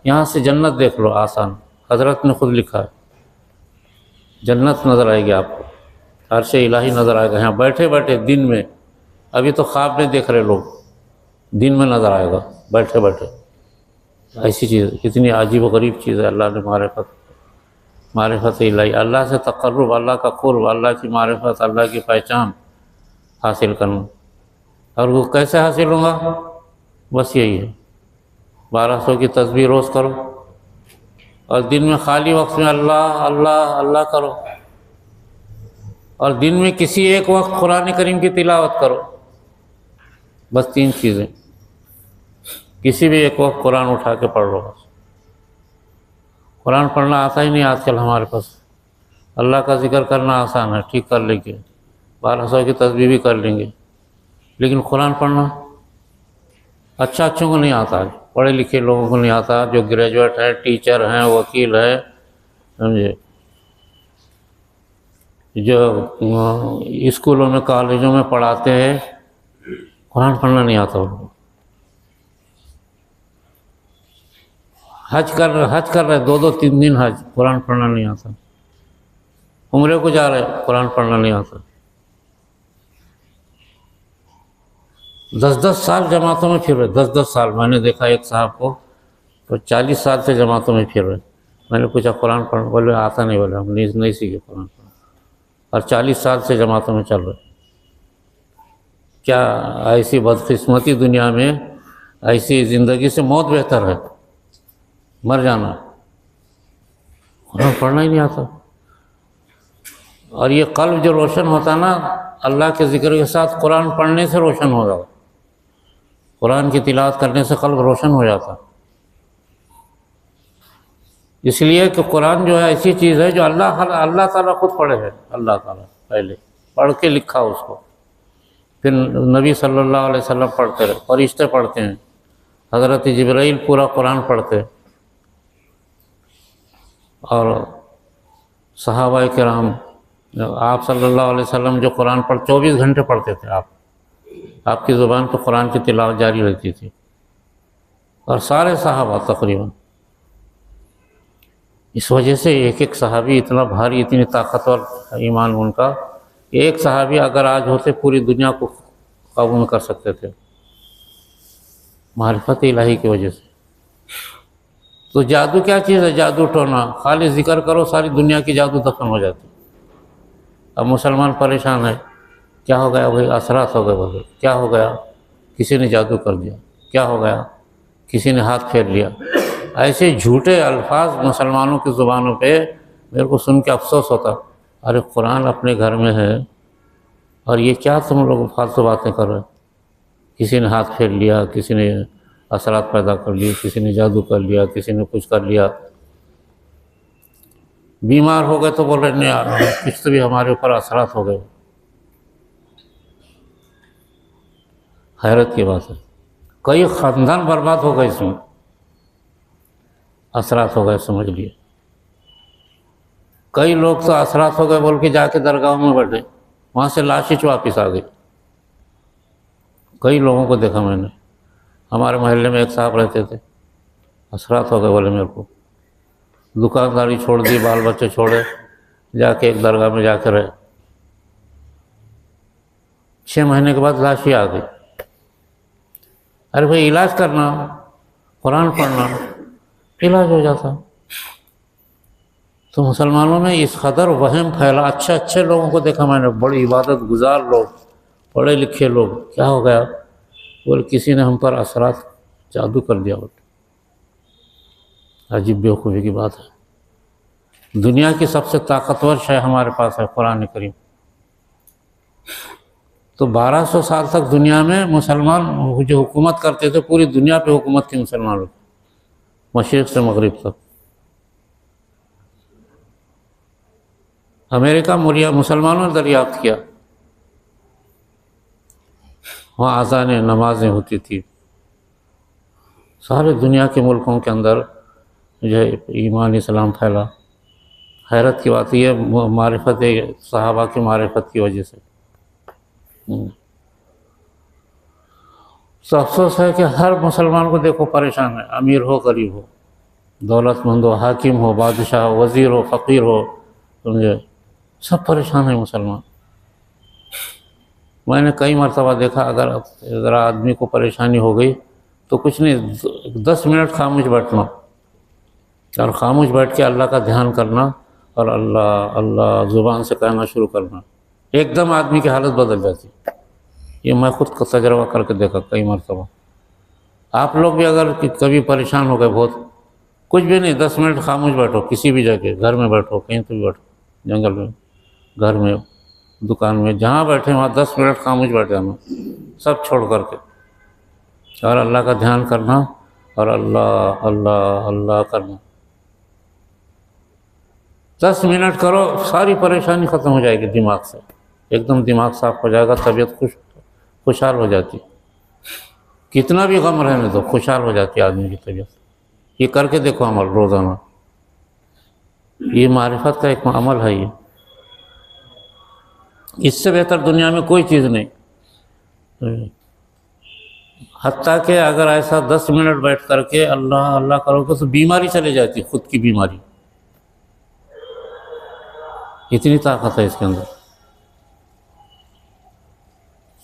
یہاں سے جنت دیکھ لو، آسان۔ حضرت نے خود لکھا ہے جنت نظر آئے گی آپ کو، عرش الہی نظر آئے گا، یہاں بیٹھے بیٹھے دن میں، ابھی تو خواب میں دیکھ رہے لوگ، دن میں نظر آئے گا بیٹھے بیٹھے۔ ایسی چیز، اتنی عجیب و غریب چیز ہے اللہ نے معرفت الہی، اللہ سے تقرب، اللہ کا قرب، اللہ کی معرفت، اللہ کی پہچان حاصل کرنا۔ اور وہ کیسے حاصل ہوگا؟ بس یہی ہے، 1200 کی تسبیح روز کرو، اور دن میں خالی وقت میں اللہ اللہ اللہ کرو، اور دن میں کسی ایک وقت قرآن کریم کی تلاوت کرو، بس 3 چیزیں، کسی بھی ایک وقت قرآن اٹھا کے پڑھ لو بس۔ قرآن پڑھنا آتا ہی نہیں آج کل ہمارے پاس، اللہ کا ذکر کرنا آسان ہے، ٹھیک کر لیں گے، 1200 کی تسبیح بھی کر لیں گے، لیکن قرآن پڑھنا اچھوں کو نہیں آتا ہے، پڑھے لکھے لوگوں کو نہیں آتا، جو گریجویٹ ہیں، ٹیچر ہیں، وکیل ہیں، سمجھے، جو اسکولوں میں کالجوں میں پڑھاتے ہیں، قرآن پڑھنا نہیں آتا ان کو۔ حج کر رہے 2-3 دن حج، قرآن پڑھنا نہیں آتا۔ عمرے کو جا رہے، قرآن پڑھنا نہیں آتا۔ 10 سال جماعتوں میں پھر رہے، 10 سال۔ میں نے دیکھا ایک صاحب کو تو 40 سال سے جماعتوں میں پھر رہے۔ میں نے پوچھا قرآن پڑھنا، بولے آتا نہیں، بولے ہم نہیں سیکھے قرآن پڑھنا، اور 40 سال سے جماعتوں میں چل رہے۔ کیا ایسی بدقسمتی دنیا میں، ایسی زندگی سے موت بہتر ہے، مر جانا۔ قرآن پڑھنا ہی نہیں آتا۔ اور یہ قلب جو روشن ہوتا نا اللہ کے ذکر کے ساتھ، قرآن پڑھنے سے روشن ہو جاتا، قرآن کی تلاوت کرنے سے قلب روشن ہو جاتا۔ اس لیے کہ قرآن جو ہے ایسی چیز ہے جو اللہ تعالیٰ خود پڑھے ہے، اللہ تعالیٰ پہلے پڑھ کے لکھا اس کو، پھر نبی صلی اللہ علیہ وسلم پڑھتے رہے، فرشتے پڑھتے ہیں، حضرت جبرائیل پورا قرآن پڑھتے، اور صحابہ کرام، آپ صلی اللہ علیہ وسلم جو قرآن 24 گھنٹے پڑھتے تھے، آپ کی زبان پہ قرآن کی تلاوت جاری رہتی تھی، اور سارے صحابہ تقریباً۔ اس وجہ سے ایک صحابی اتنا بھاری، اتنی طاقتور ایمان ان کا، ایک صحابی اگر آج ہوتے پوری دنیا کو قابو میں کر سکتے تھے، معرفت الہی کی وجہ سے۔ تو جادو کیا چیز ہے؟ جادو ٹونا، خالی ذکر کرو ساری دنیا کی جادو دفن ہو جاتی۔ اب مسلمان پریشان ہے، کیا ہو گیا بھائی؟ اثرات ہو گئے، بولے کیا ہو گیا؟ کسی نے جادو کر دیا، کیا ہو گیا؟ کسی نے ہاتھ پھیر لیا۔ ایسے جھوٹے الفاظ مسلمانوں کی زبانوں پہ، میرے کو سن کے افسوس ہوتا، ارے قرآن اپنے گھر میں ہے، اور یہ کیا تم لوگ فالتو باتیں کر رہے؟ کسی نے ہاتھ پھیر لیا، کسی نے اثرات پیدا کر لیے، کسی نے جادو کر لیا، کسی نے کچھ کر لیا۔ بیمار ہو گئے تو بول رہے نہیں، کچھ تو بھی ہمارے اوپر اثرات ہو گئے۔ حیرت کی بات ہے، کئی خاندان برباد ہو گئے، اس میں اثرات ہو گئے، سمجھ لیے۔ کئی لوگ تو اثرات ہو گئے بول کے جا کے درگاہوں میں بیٹھے، وہاں سے لاشیں واپس آ گئی۔ کئی لوگوں کو دیکھا میں نے، ہمارے محلے میں ایک صاحب رہتے تھے، اثرات ہو گئے بولے میرے کو، دکانداری چھوڑ دی، بال بچے چھوڑے، جا کے ایک درگاہ میں جا کے رہے، 6 مہینے کے بعد لاشیں آ گئی۔ ارے بھائی علاج کرنا، قرآن پڑھنا، علاج ہو جاتا۔ تو مسلمانوں میں اس قدر وہم پھیلا، اچھے لوگوں کو دیکھا میں نے، بڑی عبادت گزار لوگ، پڑھے لکھے لوگ، کیا ہو گیا؟ بولے کسی نے ہم پر اثرات جادو کر دیا۔ عجیب بیوقوفی کی بات ہے۔ دنیا کی سب سے طاقتور شے ہمارے پاس ہے قرآن کریم۔ تو 1200 سال تک دنیا میں مسلمان جو حکومت کرتے تھے، پوری دنیا پہ حکومت تھی مسلمانوں کی، مشرق سے مغرب تک۔ امریکہ مسلمانوں نے دریافت کیا، وہاں اذانیں، نمازیں ہوتی تھی۔ سارے دنیا کے ملکوں کے اندر جو ہے ایمان اسلام پھیلا۔ حیرت کی بات یہ معرفت صحابہ کی معرفت کی وجہ سے۔ تو افسوس ہے کہ ہر مسلمان کو دیکھو پریشان ہے، امیر ہو غریب ہو، دولت مند ہو، حاکم ہو، بادشاہ ہو، وزیر ہو، فقیر ہو، سمجھے، سب پریشان ہیں مسلمان۔ میں نے کئی مرتبہ دیکھا، اگر آدمی کو پریشانی ہو گئی تو کچھ نہیں، 10 منٹ خاموش بیٹھنا، اور خاموش بیٹھ کے اللہ کا دھیان کرنا، اور اللہ اللہ زبان سے کہنا شروع کرنا، ایک دم آدمی کی حالت بدل جاتی۔ یہ میں خود کا تجربہ کر کے دیکھا کئی مرتبہ۔ آپ لوگ بھی اگر کبھی پریشان ہو گئے بہت، کچھ بھی نہیں، 10 منٹ خاموش بیٹھو، کسی بھی جگہ، گھر میں بیٹھو، کہیں تو بھی بیٹھو، جنگل میں، گھر میں، دکان میں جہاں بیٹھے وہاں 10 منٹ خاموش بیٹھ جانا سب چھوڑ کر کے، اور اللہ کا دھیان کرنا اور اللہ اللہ اللہ کرنا۔ 10 منٹ کرو، ساری پریشانی ختم ہو جائے گی دماغ سے، ایک دم دماغ صاف ہو جائے گا، طبیعت خوشحال ہو جاتی، کتنا بھی غم رہنے دو خوشحال ہو جاتی آدمی کی طبیعت۔ یہ کر کے دیکھو عمل روزانہ، یہ معرفت کا ایک عمل ہے، یہ اس سے بہتر دنیا میں کوئی چیز نہیں۔ حتیٰ کہ اگر ایسا 10 منٹ بیٹھ کر کے اللہ اللہ کرو گے تو بیماری چلی جاتی، خود کی بیماری، اتنی طاقت ہے اس کے اندر۔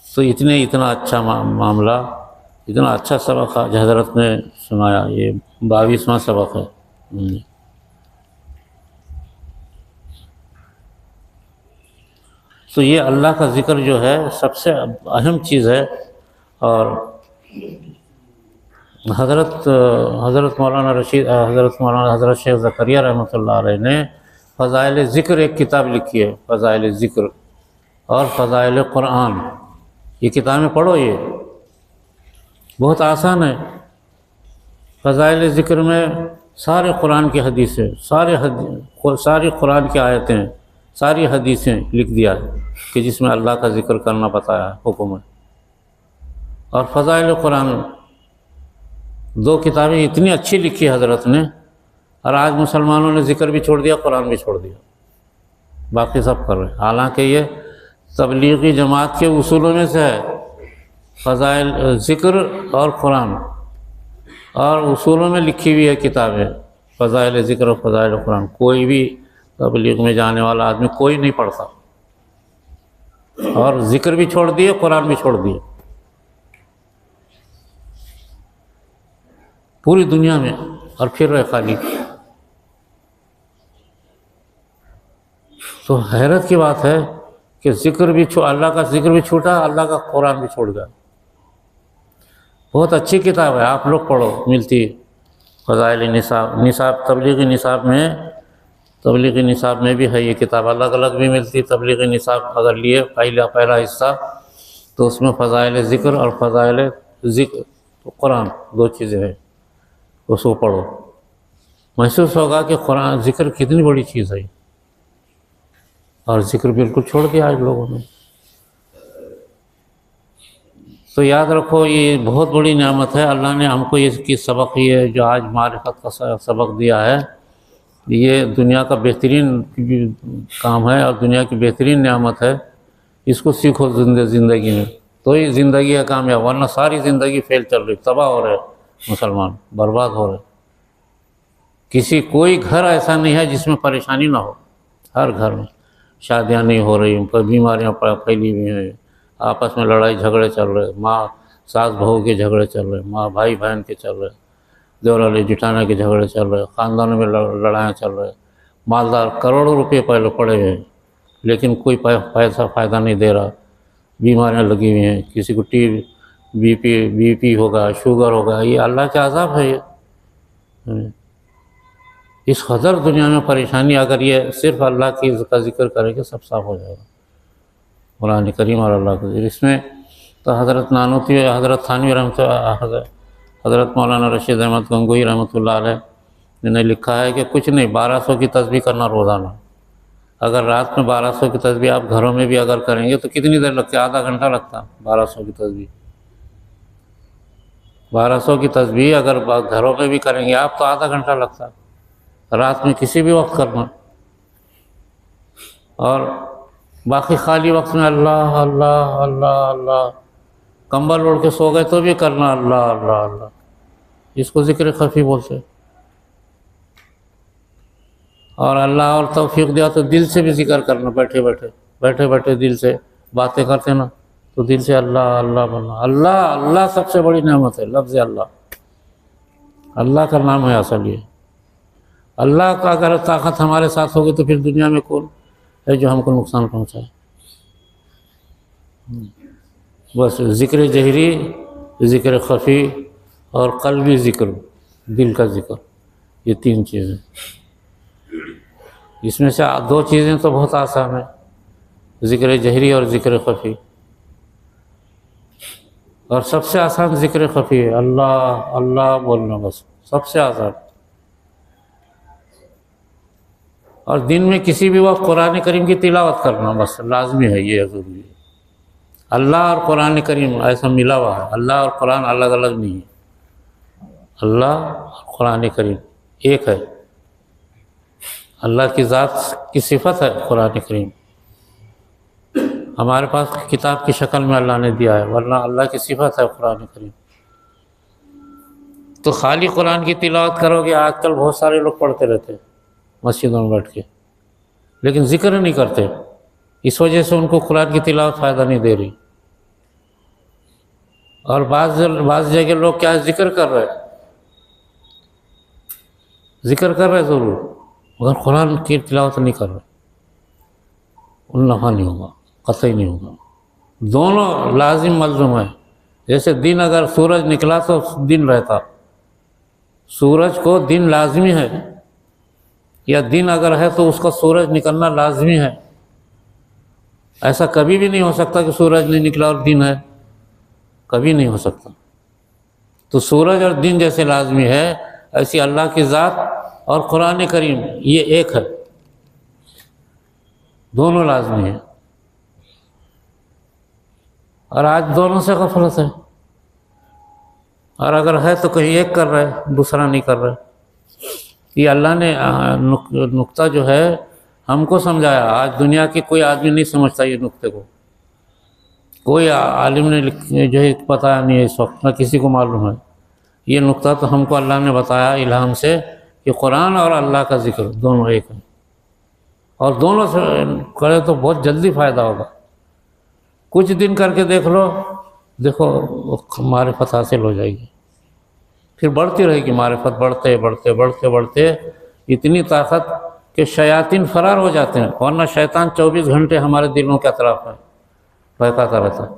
تو اتنا اچھا معاملہ، اتنا اچھا سبق آج حضرت نے سنایا، یہ 22واں سبق ہے۔ تو یہ اللہ کا ذکر جو ہے سب سے اہم چیز ہے۔ اور حضرت مولانا حضرت شیخ زکریا رحمۃ اللہ علیہ نے فضائل ذکر ایک کتاب لکھی ہے، فضائل ذکر اور فضائل قرآن، یہ کتابیں پڑھو، یہ بہت آسان ہے۔ فضائل ذکر میں سارے قرآن کی حدیثیں، ساری قرآن کی آیتیں، ساری حدیثیں لکھ دیا ہے کہ جس میں اللہ کا ذکر کرنا بتایا ہے، حکم ہے۔ اور فضائل قرآن 2 کتابیں اتنی اچھی لکھی حضرت نے، اور آج مسلمانوں نے ذکر بھی چھوڑ دیا، قرآن بھی چھوڑ دیا، باقی سب کر رہے ہیں۔ حالانکہ یہ تبلیغی جماعت کے اصولوں میں سے ہے، فضائل ذکر اور قرآن، اور اصولوں میں لکھی ہوئی ہے کتابیں فضائل ذکر اور فضائل قرآن۔ کوئی بھی تبلیغ میں جانے والا آدمی کوئی نہیں پڑھتا، اور ذکر بھی چھوڑ دیے، قرآن بھی چھوڑ دیے، پوری دنیا میں، اور پھر رہے خالی۔ تو حیرت کی بات ہے کہ اللہ کا ذکر بھی چھوٹا، اللہ کا قرآن بھی چھوڑ گیا۔ بہت اچھی کتاب ہے، آپ لوگ پڑھو، ملتی فضائل نصاب تبلیغی نصاب میں بھی ہے یہ کتاب، الگ الگ بھی ملتی۔ تبلیغی نصاب اگر لیے پہلا حصہ تو اس میں فضائل ذکر اور فضائل قرآن 2 چیزیں ہیں، اس کو پڑھو، محسوس ہوگا کہ قرآن ذکر کتنی بڑی چیز ہے، اور ذکر بالکل چھوڑ دیا آج لوگوں نے۔ تو یاد رکھو یہ بہت بڑی نعمت ہے، اللہ نے ہم کو یہ سبق، یہ جو آج معرفت کا سبق دیا ہے، یہ دنیا کا بہترین کام ہے اور دنیا کی بہترین نعمت ہے۔ اس کو سیکھو زندگی میں تو ہی زندگی ہے کامیاب، ورنہ ساری زندگی فیل چل رہی، تباہ ہو رہے مسلمان، برباد ہو رہے۔ کوئی گھر ایسا نہیں ہے جس میں پریشانی نہ ہو، ہر گھر میں شادیاں نہیں ہو رہی، بیماریاں پھیلی ہوئی ہیں، آپس میں لڑائی جھگڑے چل رہے، ماں ساس بہو کے جھگڑے چل رہے، ماں بھائی بہن کے چل رہے، دیورالی جٹانا کے جھگڑے چل رہے، خاندانوں میں لڑائیاں چل رہے، مالدار کروڑوں روپے پہلے پڑے ہوئے ہیں لیکن کوئی فائدہ نہیں دے رہا، بیماریاں لگی ہوئی ہیں، کسی کو بی پی ہوگا، شوگر ہوگا، یہ اللہ کے عذاب ہے۔ یہ اس قدر دنیا میں پریشانی، اگر یہ صرف اللہ کا ذکر کرے گا سب صاف ہو جائے گا، قرآن کریم اور اللہ کا ذکر۔ اس میں تو حضرت نانوتوی، حضرت تھانوی حضرت مولانا رشید احمد گنگوہی رحمۃ اللہ علیہ نے لکھا ہے کہ کچھ نہیں، 1200 کی تسبیح کرنا روزانہ۔ اگر رات میں 1200 کی تسبیح آپ گھروں میں بھی اگر کریں گے تو کتنی دیر لگتی ہے؟ آدھا گھنٹہ لگتا 1200 کی تسبیح۔ 1200 کی تسبیح اگر گھروں میں بھی کریں گے آپ تو آدھا گھنٹہ لگتا، رات میں کسی بھی وقت کرنا، اور باقی خالی وقت میں اللہ اللہ اللہ اللہ، کمبل اوڑھ کے سو گئے تو بھی کرنا اللہ اللہ اللہ، اس کو ذکر خفی بولتے۔ اور اللہ اور توفیق دیا تو دل سے بھی ذکر کرنا، بیٹھے بیٹھے دل سے باتیں کرتے نا تو دل سے اللہ اللہ بولنا۔ اللہ اللہ سب سے بڑی نعمت ہے، لفظ اللہ کا نام ہے اصل یہ۔ اللہ کا اگر طاقت ہمارے ساتھ ہوگی تو پھر دنیا میں کون ہے جو ہم کو نقصان پہنچائے؟ بس ذکر جہری، ذکر خفی اور قلبی ذکر، دل کا ذکر، یہ 3 چیزیں۔ اس میں سے 2 چیزیں تو بہت آسان ہیں، ذکر جہری اور ذکر خفی، اور سب سے آسان ذکر خفی ہے اللہ اللہ بولنا، بس سب سے آسان۔ اور دن میں کسی بھی وقت قرآن کریم کی تلاوت کرنا بس لازمی ہے، یہ ضروری ہے۔ اللہ اور قرآن کریم ایسا ملا ہوا ہے، اللہ اور قرآن الگ الگ نہیں ہے، اللہ اور قرآن کریم ایک ہے۔ اللہ کی ذات کی صفت ہے قرآن کریم، ہمارے پاس کتاب کی شکل میں اللہ نے دیا ہے، ورنہ اللہ کی صفت ہے قرآن کریم۔ تو خالی قرآن کی تلاوت کرو گے، آج کل بہت سارے لوگ پڑھتے رہتے ہیں مسجدوں میں بیٹھ کے، لیکن ذکر نہیں کرتے، اس وجہ سے ان کو قرآن کی تلاوت فائدہ نہیں دے رہی۔ اور بعض جگہ لوگ کیا ذکر کر رہے، ذکر کر رہے ضرور، مگر قرآن کی تلاوت نہیں کر رہے، ان نفع نہیں ہوگا، قطعی نہیں ہوگا۔ دونوں لازم ملزوم ہے۔ جیسے دن اگر سورج نکلا تو دن رہتا، سورج کو دن لازمی ہے، یا دن اگر ہے تو اس کا سورج نکلنا لازمی ہے۔ ایسا کبھی بھی نہیں ہو سکتا کہ سورج نہیں نکلا اور دن ہے، کبھی نہیں ہو سکتا۔ تو سورج اور دن جیسے لازمی ہے، ایسی اللہ کی ذات اور قرآن کریم یہ ایک ہے، دونوں لازمی ہیں۔ اور آج دونوں سے غفلت ہے، اور اگر ہے تو کہیں ایک کر رہے، دوسرا نہیں کر رہے۔ یہ اللہ نے نقطہ جو ہے ہم کو سمجھایا، آج دنیا کی کوئی آدمی نہیں سمجھتا یہ نقطے کو، کوئی عالم نے جو ہے پتہ نہیں ہے اس وقت، نہ کسی کو معلوم ہے۔ یہ نقطہ تو ہم کو اللہ نے بتایا الہام سے کہ قرآن اور اللہ کا ذکر دونوں ایک ہیں، اور دونوں سے کرے تو بہت جلدی فائدہ ہوگا۔ کچھ دن کر کے دیکھ لو، دیکھو معرفت حاصل ہو جائے گی، پھر بڑھتی رہے گی معرفت، بڑھتے بڑھتے بڑھتے بڑھتے اتنی طاقت کہ شیاطین فرار ہو جاتے ہیں، ورنہ شیطان 24 گھنٹے ہمارے دلوں کے اطراف ہے، بہکاتا رہتا ہے۔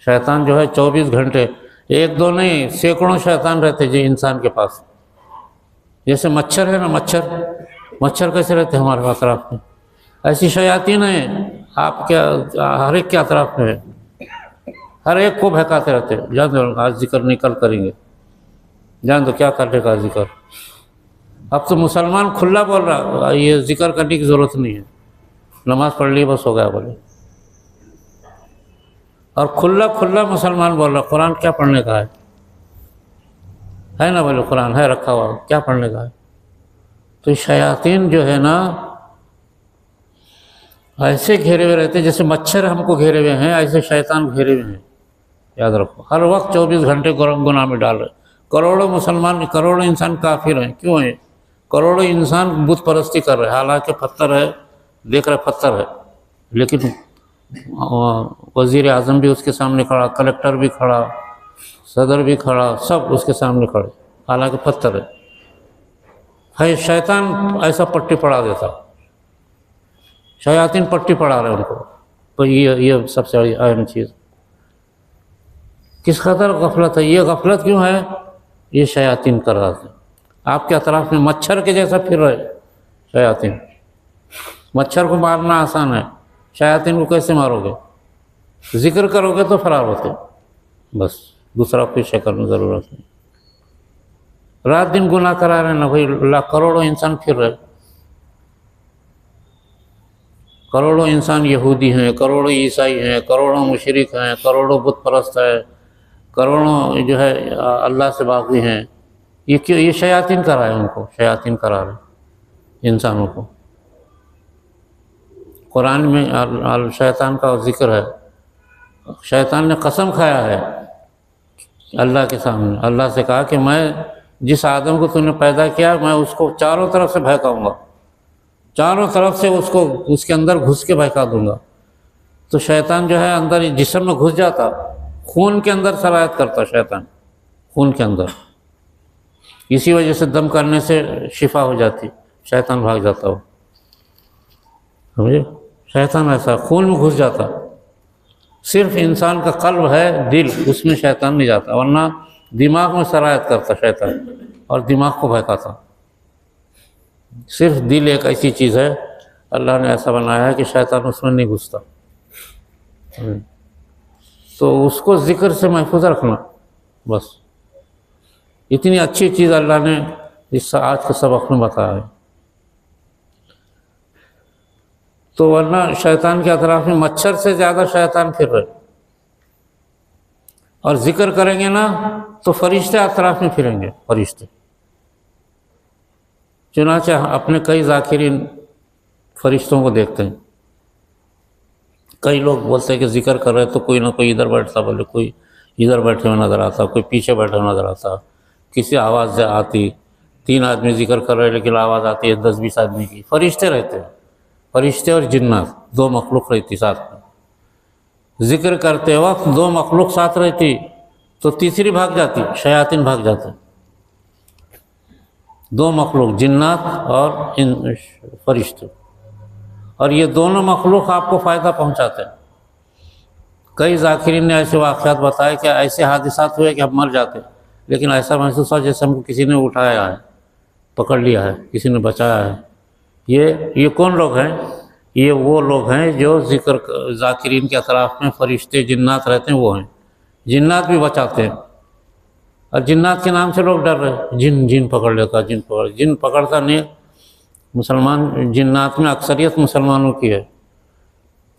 شیطان جو ہے 24 گھنٹے، ایک دو نہیں سینکڑوں شیطان رہتے جی انسان کے پاس۔ جیسے مچھر ہے نا، مچھر کیسے رہتے ہمارے اطراف میں، ایسی شیاطین ہیں آپ کے ہر ایک کے اطراف میں ہے، ہر ایک کو بہکاتے رہتے۔ جان دو آج ذکر نہیں کل کریں گے، جان دو کیا کرنے کا ذکر۔ اب تو مسلمان کھلا بول رہا، یہ ذکر کرنے کی ضرورت نہیں ہے، نماز پڑھ لی بس ہو گیا بولے، اور کھلا مسلمان بول رہا قرآن کیا پڑھنے کا ہے نا، بولے قرآن ہے رکھا ہوا، کیا پڑھنے کا ہے۔ تو شیاطین جو ہے نا ایسے گھیرے ہوئے رہتے جیسے مچھر ہم کو گھیرے ہوئے ہیں، ایسے شیطان گھیرے ہوئے ہیں، یاد رکھو۔ ہر وقت 24 گھنٹے گناہ میں ڈال رہے، کروڑوں مسلمان، کروڑوں انسان کافر ہیں، کیوں ہیں؟ کروڑوں انسان بت پرستی کر رہے، حالانکہ پتھر ہے، دیکھ رہے پتھر ہے، لیکن وزیر اعظم بھی اس کے سامنے کھڑا، کلکٹر بھی کھڑا، صدر بھی کھڑا، سب اس کے سامنے کھڑے، حالانکہ پتھر ہے۔ شیطان ایسا پٹی پڑا دیتا، شیاطین پٹی پڑا رہے ان کو۔ تو یہ سب سے اہم چیز کس قدر غفلت ہے، یہ غفلت کیوں ہے؟ یہ شیاطین کر رہا تھا آپ کے اطراف میں، مچھر کے جیسا پھر رہے شیاطین۔ مچھر کو مارنا آسان ہے، شیاطین کو کیسے مارو گے؟ ذکر کرو گے تو فرار ہوتے، بس دوسرا کوئی شکل میں ضرورت نہیں۔ رات دن گناہ کرا رہے نا بھائی، کروڑوں انسان پھر رہے، کروڑوں انسان یہودی ہیں، کروڑوں عیسائی ہیں، کروڑوں مشرک ہیں، کروڑوں بت پرست ہیں، کروڑوں جو ہے اللہ سے باغی ہیں۔ یہ کیوں؟ یہ شیاطین کرا ہے ان کو، شیاطین کرا رہے انسانوں کو۔ قرآن میں شیطان کا ذکر ہے، شیطان نے قسم کھایا ہے اللہ کے سامنے، اللہ سے کہا کہ میں جس آدم کو تو نے پیدا کیا، میں اس کو چاروں طرف سے بہکاؤں گا، چاروں طرف سے اس کو اس کے اندر گھس کے بہکا دوں گا۔ تو شیطان جو ہے اندر جسم میں گھس جاتا، خون کے اندر سرایت کرتا شیطان، خون کے اندر، اسی وجہ سے دم کرنے سے شفا ہو جاتی، شیطان بھاگ جاتا ہو، سمجھے؟ شیطان ایسا خون میں گھس جاتا، صرف انسان کا قلب ہے، دل، اس میں شیطان نہیں جاتا، ورنہ دماغ میں سرایت کرتا شیطان اور دماغ کو بہکاتا۔ صرف دل ایک ایسی چیز ہے اللہ نے ایسا بنایا ہے کہ شیطان اس میں نہیں گھستا۔ تو اس کو ذکر سے محفوظ رکھنا بس. اتنی اچھی چیز اللہ نے اس آج کے سبق میں بتایا ہے. تو ورنہ شیطان کے اطراف میں مچھر سے زیادہ شیطان پھر رہے، اور ذکر کریں گے نا تو فرشتے اطراف میں پھریں گے، فرشتے. چنانچہ اپنے کئی ذاکرین فرشتوں کو دیکھتے ہیں. کئی لوگ بولتے ہیں کہ ذکر کر رہے تو کوئی نہ کوئی ادھر بیٹھتا، بولے کوئی ادھر بیٹھے ہوئے نظر آتا، کوئی پیچھے بیٹھے ہوئے نظر آتا، کسی آواز سے آتی. 3 آدمی ذکر کر رہے لیکن آواز آتی ہے 10-20 آدمی کی. فرشتے رہتے ہیں، فرشتے اور جنات 2 مخلوق رہتی ساتھ میں. ذکر کرتے وقت 2 مخلوق ساتھ رہتی تو تیسری بھاگ جاتی، شیاطین بھاگ جاتے. 2 مخلوق جنات اور فرشتے، اور یہ دونوں مخلوق آپ کو فائدہ پہنچاتے ہیں. کئی ذاکرین نے ایسے واقعات بتائے کہ ایسے حادثات ہوئے کہ ہم مر جاتے، لیکن ایسا محسوس ہوا جیسے ہم کو کسی نے اٹھایا ہے، پکڑ لیا ہے، کسی نے بچایا ہے. یہ کون لوگ ہیں؟ یہ وہ لوگ ہیں جو ذاکرین کے اطراف میں فرشتے جنات رہتے ہیں، وہ ہیں. جنات بھی بچاتے ہیں، اور جنات کے نام سے لوگ ڈر رہے. جن پکڑ لیتا، جن پکڑتا نہیں. مسلمان جنات میں اکثریت مسلمانوں کی ہے،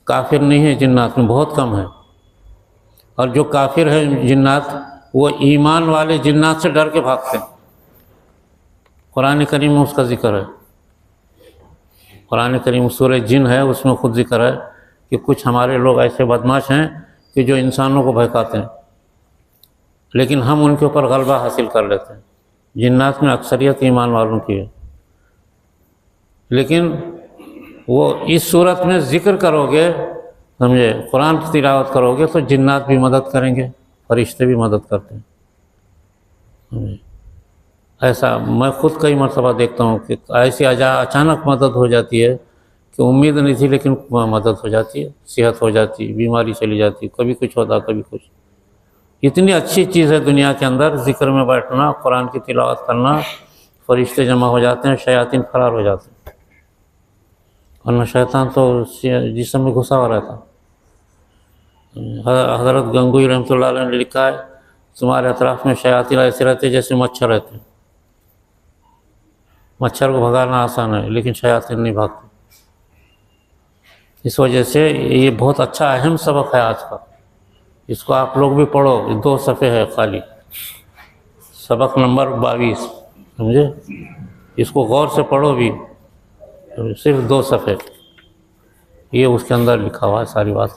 کافر نہیں ہے جنات میں، بہت کم ہے. اور جو کافر ہیں جنات وہ ایمان والے جنات سے ڈر کے بھاگتے ہیں. قرآن کریم میں اس کا ذکر ہے. قرآن کریم سورہ جن ہے، اس میں خود ذکر ہے کہ کچھ ہمارے لوگ ایسے بدماش ہیں کہ جو انسانوں کو بہکاتے ہیں، لیکن ہم ان کے اوپر غلبہ حاصل کر لیتے ہیں. جنات میں اکثریت ایمان والوں کی ہے، لیکن وہ اس صورت میں ذکر کرو گے، سمجھے، قرآن کی تلاوت کرو گے تو جنات بھی مدد کریں گے، فرشتے بھی مدد کرتے ہیں. ایسا میں خود کئی مرتبہ دیکھتا ہوں کہ ایسی اچانک مدد ہو جاتی ہے کہ امید نہیں تھی، لیکن مدد ہو جاتی ہے، صحت ہو جاتی، بیماری چلی جاتی، کبھی کچھ ہوتا کبھی کچھ. اتنی اچھی چیز ہے دنیا کے اندر ذکر میں بیٹھنا، قرآن کی تلاوت کرنا. فرشتے جمع ہو جاتے ہیں، شیاطین فرار ہو جاتے ہیں، ورنہ شیطان تو جسم میں گھسا ہوا رہتا. حضرت گنگوئی رحمۃ اللہ علیہ نے لکھا ہے تمہارے اطراف میں شیاطین ایسے رہتے جیسے مچھر رہتے ہیں. مچھر کو بھگانا آسان ہے لیکن شیاطین نہیں بھاگتے. اس وجہ سے یہ بہت اچھا اہم سبق ہے آج کا. اس کو آپ لوگ بھی پڑھو، 2 صفحے ہے خالی، سبق نمبر 22، سمجھے. اس کو غور سے پڑھو بھی، صرف 2 صفحے، یہ اس کے اندر لکھا ہوا ہے ساری بات.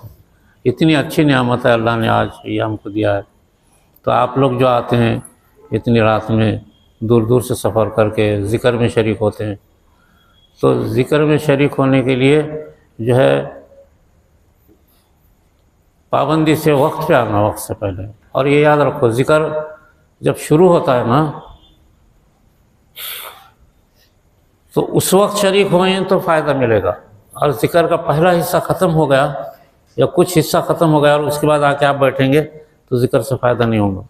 اتنی اچھی نعمت ہے اللہ نے آج یہ ہم کو دیا ہے. تو آپ لوگ جو آتے ہیں اتنی رات میں دور دور سے سفر کر کے ذکر میں شریک ہوتے ہیں، تو ذکر میں شریک ہونے کے لیے جو ہے پابندی سے وقت پہ آنا، وقت سے پہلے. اور یہ یاد رکھو، ذکر جب شروع ہوتا ہے نا تو اس وقت شریک ہوئیں تو فائدہ ملے گا. اور ذکر کا پہلا حصہ ختم ہو گیا یا کچھ حصہ ختم ہو گیا اور اس کے بعد آ کے آپ بیٹھیں گے تو ذکر سے فائدہ نہیں ہوگا،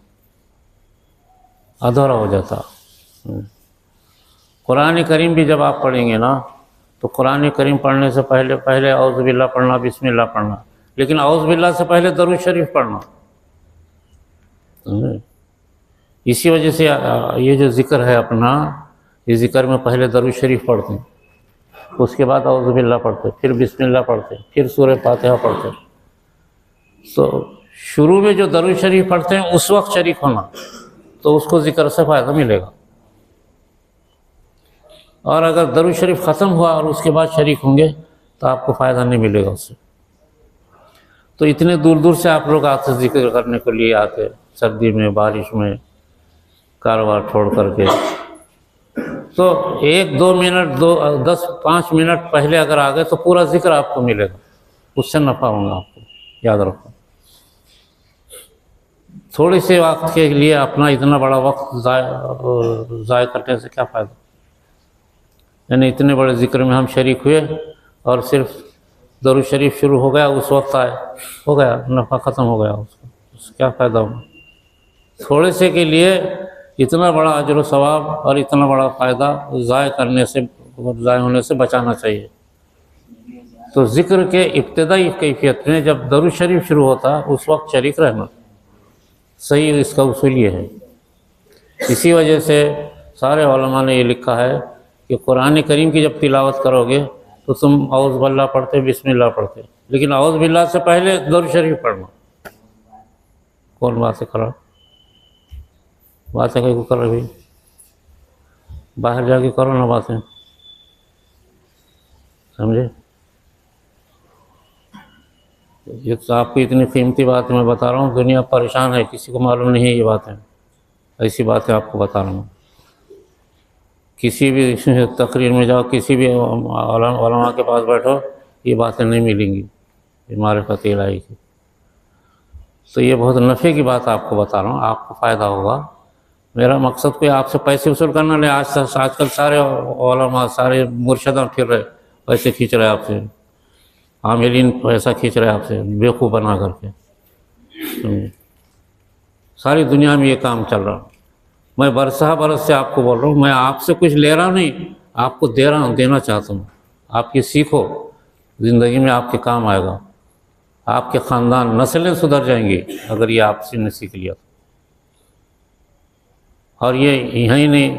ادھورا ہو جاتا. قرآن کریم بھی جب آپ پڑھیں گے نا تو قرآن کریم پڑھنے سے پہلے اعوذ باللہ پڑھنا، بسم اللہ پڑھنا، لیکن اعوذ باللہ سے پہلے درود شریف پڑھنا. اسی وجہ سے یہ جو ذکر ہے اپنا، یہ ذکر میں پہلے درود شریف پڑھتے ہیں، اس کے بعد اعوذ باللہ پڑھتے، پھر بسم اللہ پڑھتے، پھر سورہ فاتحہ پڑھتے. تو شروع میں جو درود شریف پڑھتے ہیں اس وقت شریک ہونا تو اس کو ذکر سے فائدہ ملے گا. اور اگر درود شریف ختم ہوا اور اس کے بعد شریک ہوں گے تو آپ کو فائدہ نہیں ملے گا اس سے. تو اتنے دور دور سے آپ لوگ آتے ذکر کرنے کے لیے آتے، سردی میں، بارش میں، کاروبار چھوڑ کر کے. تو 1-2 منٹ 5 منٹ پہلے اگر آ گئے تو پورا ذکر آپ کو ملے گا، اس سے نفع ہوگا آپ کو. یاد رکھو، تھوڑے سے وقت کے لیے اپنا اتنا بڑا وقت ضائع کرنے سے کیا فائدہ. یعنی اتنے بڑے ذکر میں ہم شریک ہوئے اور صرف درود شریف شروع ہو گیا، اس وقت آئے، ہو گیا، نفع ختم ہو گیا، اس سے کیا فائدہ ہوگا. تھوڑے سے کے لیے اتنا بڑا اجر و ثواب اور اتنا بڑا فائدہ ضائع ہونے سے بچانا چاہیے. تو ذکر کے ابتدائی کیفیت میں جب درود شریف شروع ہوتا اس وقت شریک رہنا صحیح، اس کا اصول یہ ہے۔ اسی وجہ سے سارے علماء نے یہ لکھا ہے کہ قرآن کریم کی جب تلاوت کرو گے تو تم اعوذ باللہ پڑھتے، بسم اللہ پڑھتے، لیکن اعوذ باللہ سے پہلے درود شریف پڑھنا۔ کون باتیں کر رہا؟ باتیں کہیں کو کر رہے بھائی؟ باہر جا کے کرو نا باتیں، سمجھے؟ یہ تو آپ کی اتنی قیمتی بات میں بتا رہا ہوں، دنیا پریشان ہے، کسی کو معلوم نہیں ہے یہ باتیں، ایسی باتیں آپ کو بتا رہا ہوں۔ کسی بھی تقریر میں جاؤ، کسی بھی علماء کے پاس بیٹھو، یہ باتیں نہیں ملیں گی، یہ معرفت الہی کی۔ تو یہ بہت نفع کی بات آپ کو بتا رہا ہوں، آپ کو فائدہ ہوگا۔ میرا مقصد کوئی آپ سے پیسے وصول کرنا نہیں۔ آج کل سارے علماء، سارے مرشداں پھر رہے، پیسے کھینچ رہے آپ سے، عاملین پیسہ کھینچ رہے آپ سے بیوقوف بنا کر کے۔ ساری دنیا میں یہ کام چل رہا۔ میں برسہ برس سے آپ کو بول رہا ہوں، میں آپ سے کچھ لے رہا نہیں، آپ کو دے رہا ہوں، دینا چاہتا ہوں۔ آپ یہ سیکھو، زندگی میں آپ کے کام آئے گا، آپ کے خاندان نسلیں سدھر جائیں گی اگر یہ آپ سے نے سیکھ لیا۔ اور یہ یہیں نہیں،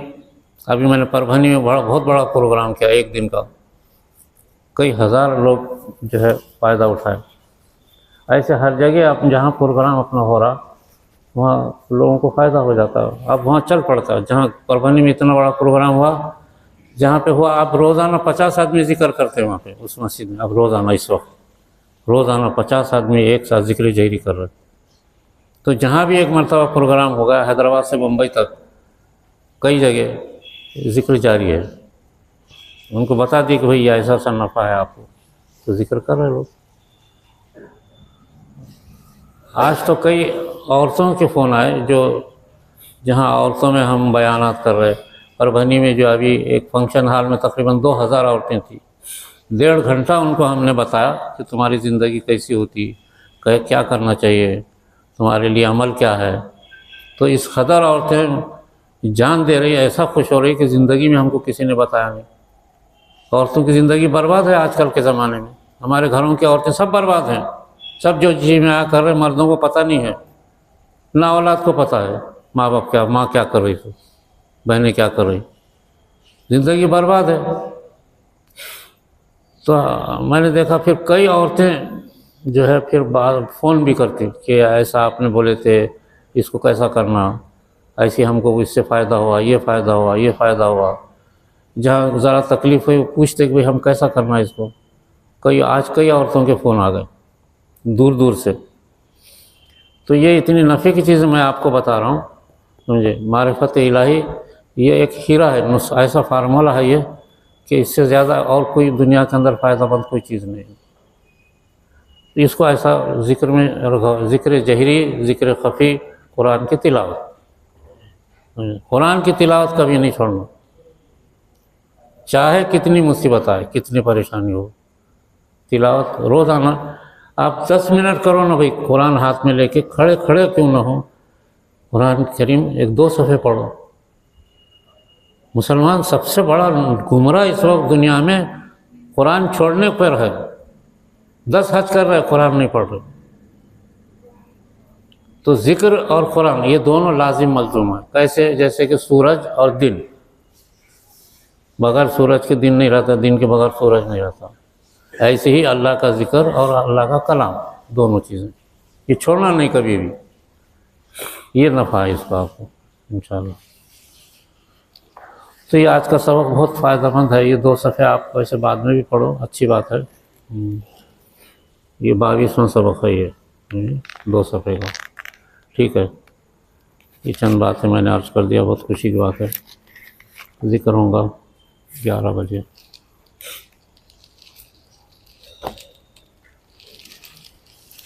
ابھی میں نے پربھنی میں بہت بڑا پروگرام کیا، ایک دن کا، کئی ہزار لوگ جو ہے فائدہ اٹھائے۔ ایسے ہر جگہ آپ جہاں پروگرام اپنا ہو رہا وہاں لوگوں کو فائدہ ہو جاتا ہے، اب وہاں چل پڑتا ہے۔ جہاں پربھنی میں اتنا بڑا پروگرام ہوا، جہاں پہ ہوا، آپ روزانہ 50 آدمی ذکر کرتے ہیں وہاں پہ اس مسجد میں، اب روزانہ اس وقت روزانہ 50 آدمی ایک ساتھ ذکر جہری کر رہے۔ تو جہاں بھی ایک مرتبہ پروگرام ہوگا، حیدرآباد سے بمبئی تک کئی جگہ ذکر جاری ہے، ان کو بتا دی کہ بھئی ایسا ایسا نفع ہے آپ کو، تو ذکر کر رہے لوگ۔ آج تو کئی عورتوں کے فون آئے، جو جہاں عورتوں میں ہم بیانات کر رہے، پربھنی میں جو ابھی ایک فنکشن ہال میں تقریباً 2000 عورتیں تھیں، 1.5 گھنٹہ ان کو ہم نے بتایا کہ تمہاری زندگی کیسی ہوتی، کیا کرنا چاہیے، تمہارے لیے عمل کیا ہے۔ تو اس قدر عورتیں جان دے رہی، ایسا خوش ہو رہی کہ زندگی میں ہم کو کسی نے بتایا نہیں۔ عورتوں کی زندگی برباد ہے آج کل کے زمانے میں، ہمارے گھروں کی عورتیں سب برباد ہیں، سب جو جی میں آ کر رہے، مردوں کو پتہ نہیں ہے، نہ اولاد کو پتہ ہے ماں کیا کر رہی تھی، بہنیں کیا کر رہی، زندگی برباد ہے۔ تو میں نے دیکھا پھر کئی عورتیں جو ہے پھر فون بھی کرتی کہ ایسا آپ نے بولے تھے، اس کو کیسا کرنا، ایسی ہم کو اس سے فائدہ ہوا، یہ فائدہ ہوا، یہ فائدہ ہوا۔ جہاں ذرا تکلیف ہوئی پوچھتے کہ بھئی ہم کیسا کرنا ہے اس کو۔ آج کئی عورتوں کے فون آ گئے دور دور سے۔ تو یہ اتنی نفع کی چیزیں میں آپ کو بتا رہا ہوں، سمجھے؟ معرفت الہی یہ ایک ہیرا ہے، ایسا فارمولہ ہے یہ کہ اس سے زیادہ اور کوئی دنیا کے اندر فائدہ مند کوئی چیز نہیں ہے۔ اس کو ایسا ذکر میں رکھو، ذکر جہری، ذکر خفی، قرآن کی تلاوت، قرآن کی تلاوت کبھی نہیں چھوڑنا، چاہے کتنی مصیبت آئے، کتنی پریشانی ہو، تلاوت روزانہ آپ 10 منٹ کرو نا بھائی، قرآن ہاتھ میں لے کے کھڑے کھڑے کیوں نہ ہو، قرآن کریم 1-2 صفحے پڑھو۔ مسلمان سب سے بڑا گمراہ اس وقت دنیا میں قرآن چھوڑنے پر ہے، 10 حج کر رہے قرآن نہیں پڑھ رہے۔ تو ذکر اور قرآن یہ دونوں لازم ملزوم ہیں، کیسے؟ جیسے کہ سورج اور دن، بغیر سورج کے دن نہیں رہتا، دن کے بغیر سورج نہیں رہتا، ایسے ہی اللہ کا ذکر اور اللہ کا کلام، دونوں چیزیں یہ چھوڑنا نہیں کبھی بھی، یہ نفع ہے اس کا آپ کو انشاءاللہ۔ تو یہ آج کا سبق بہت فائدہ مند ہے، یہ 2 صفحے آپ ویسے بعد میں بھی پڑھو، اچھی بات ہے۔ یہ 22واں سبق ہے، یہ 2 صفحے کا، ٹھیک ہے۔ یہ چند باتیں میں نے عرض کر دیا، بہت خوشی کی بات ہے۔ ذکر ہوں گا 11 بجے۔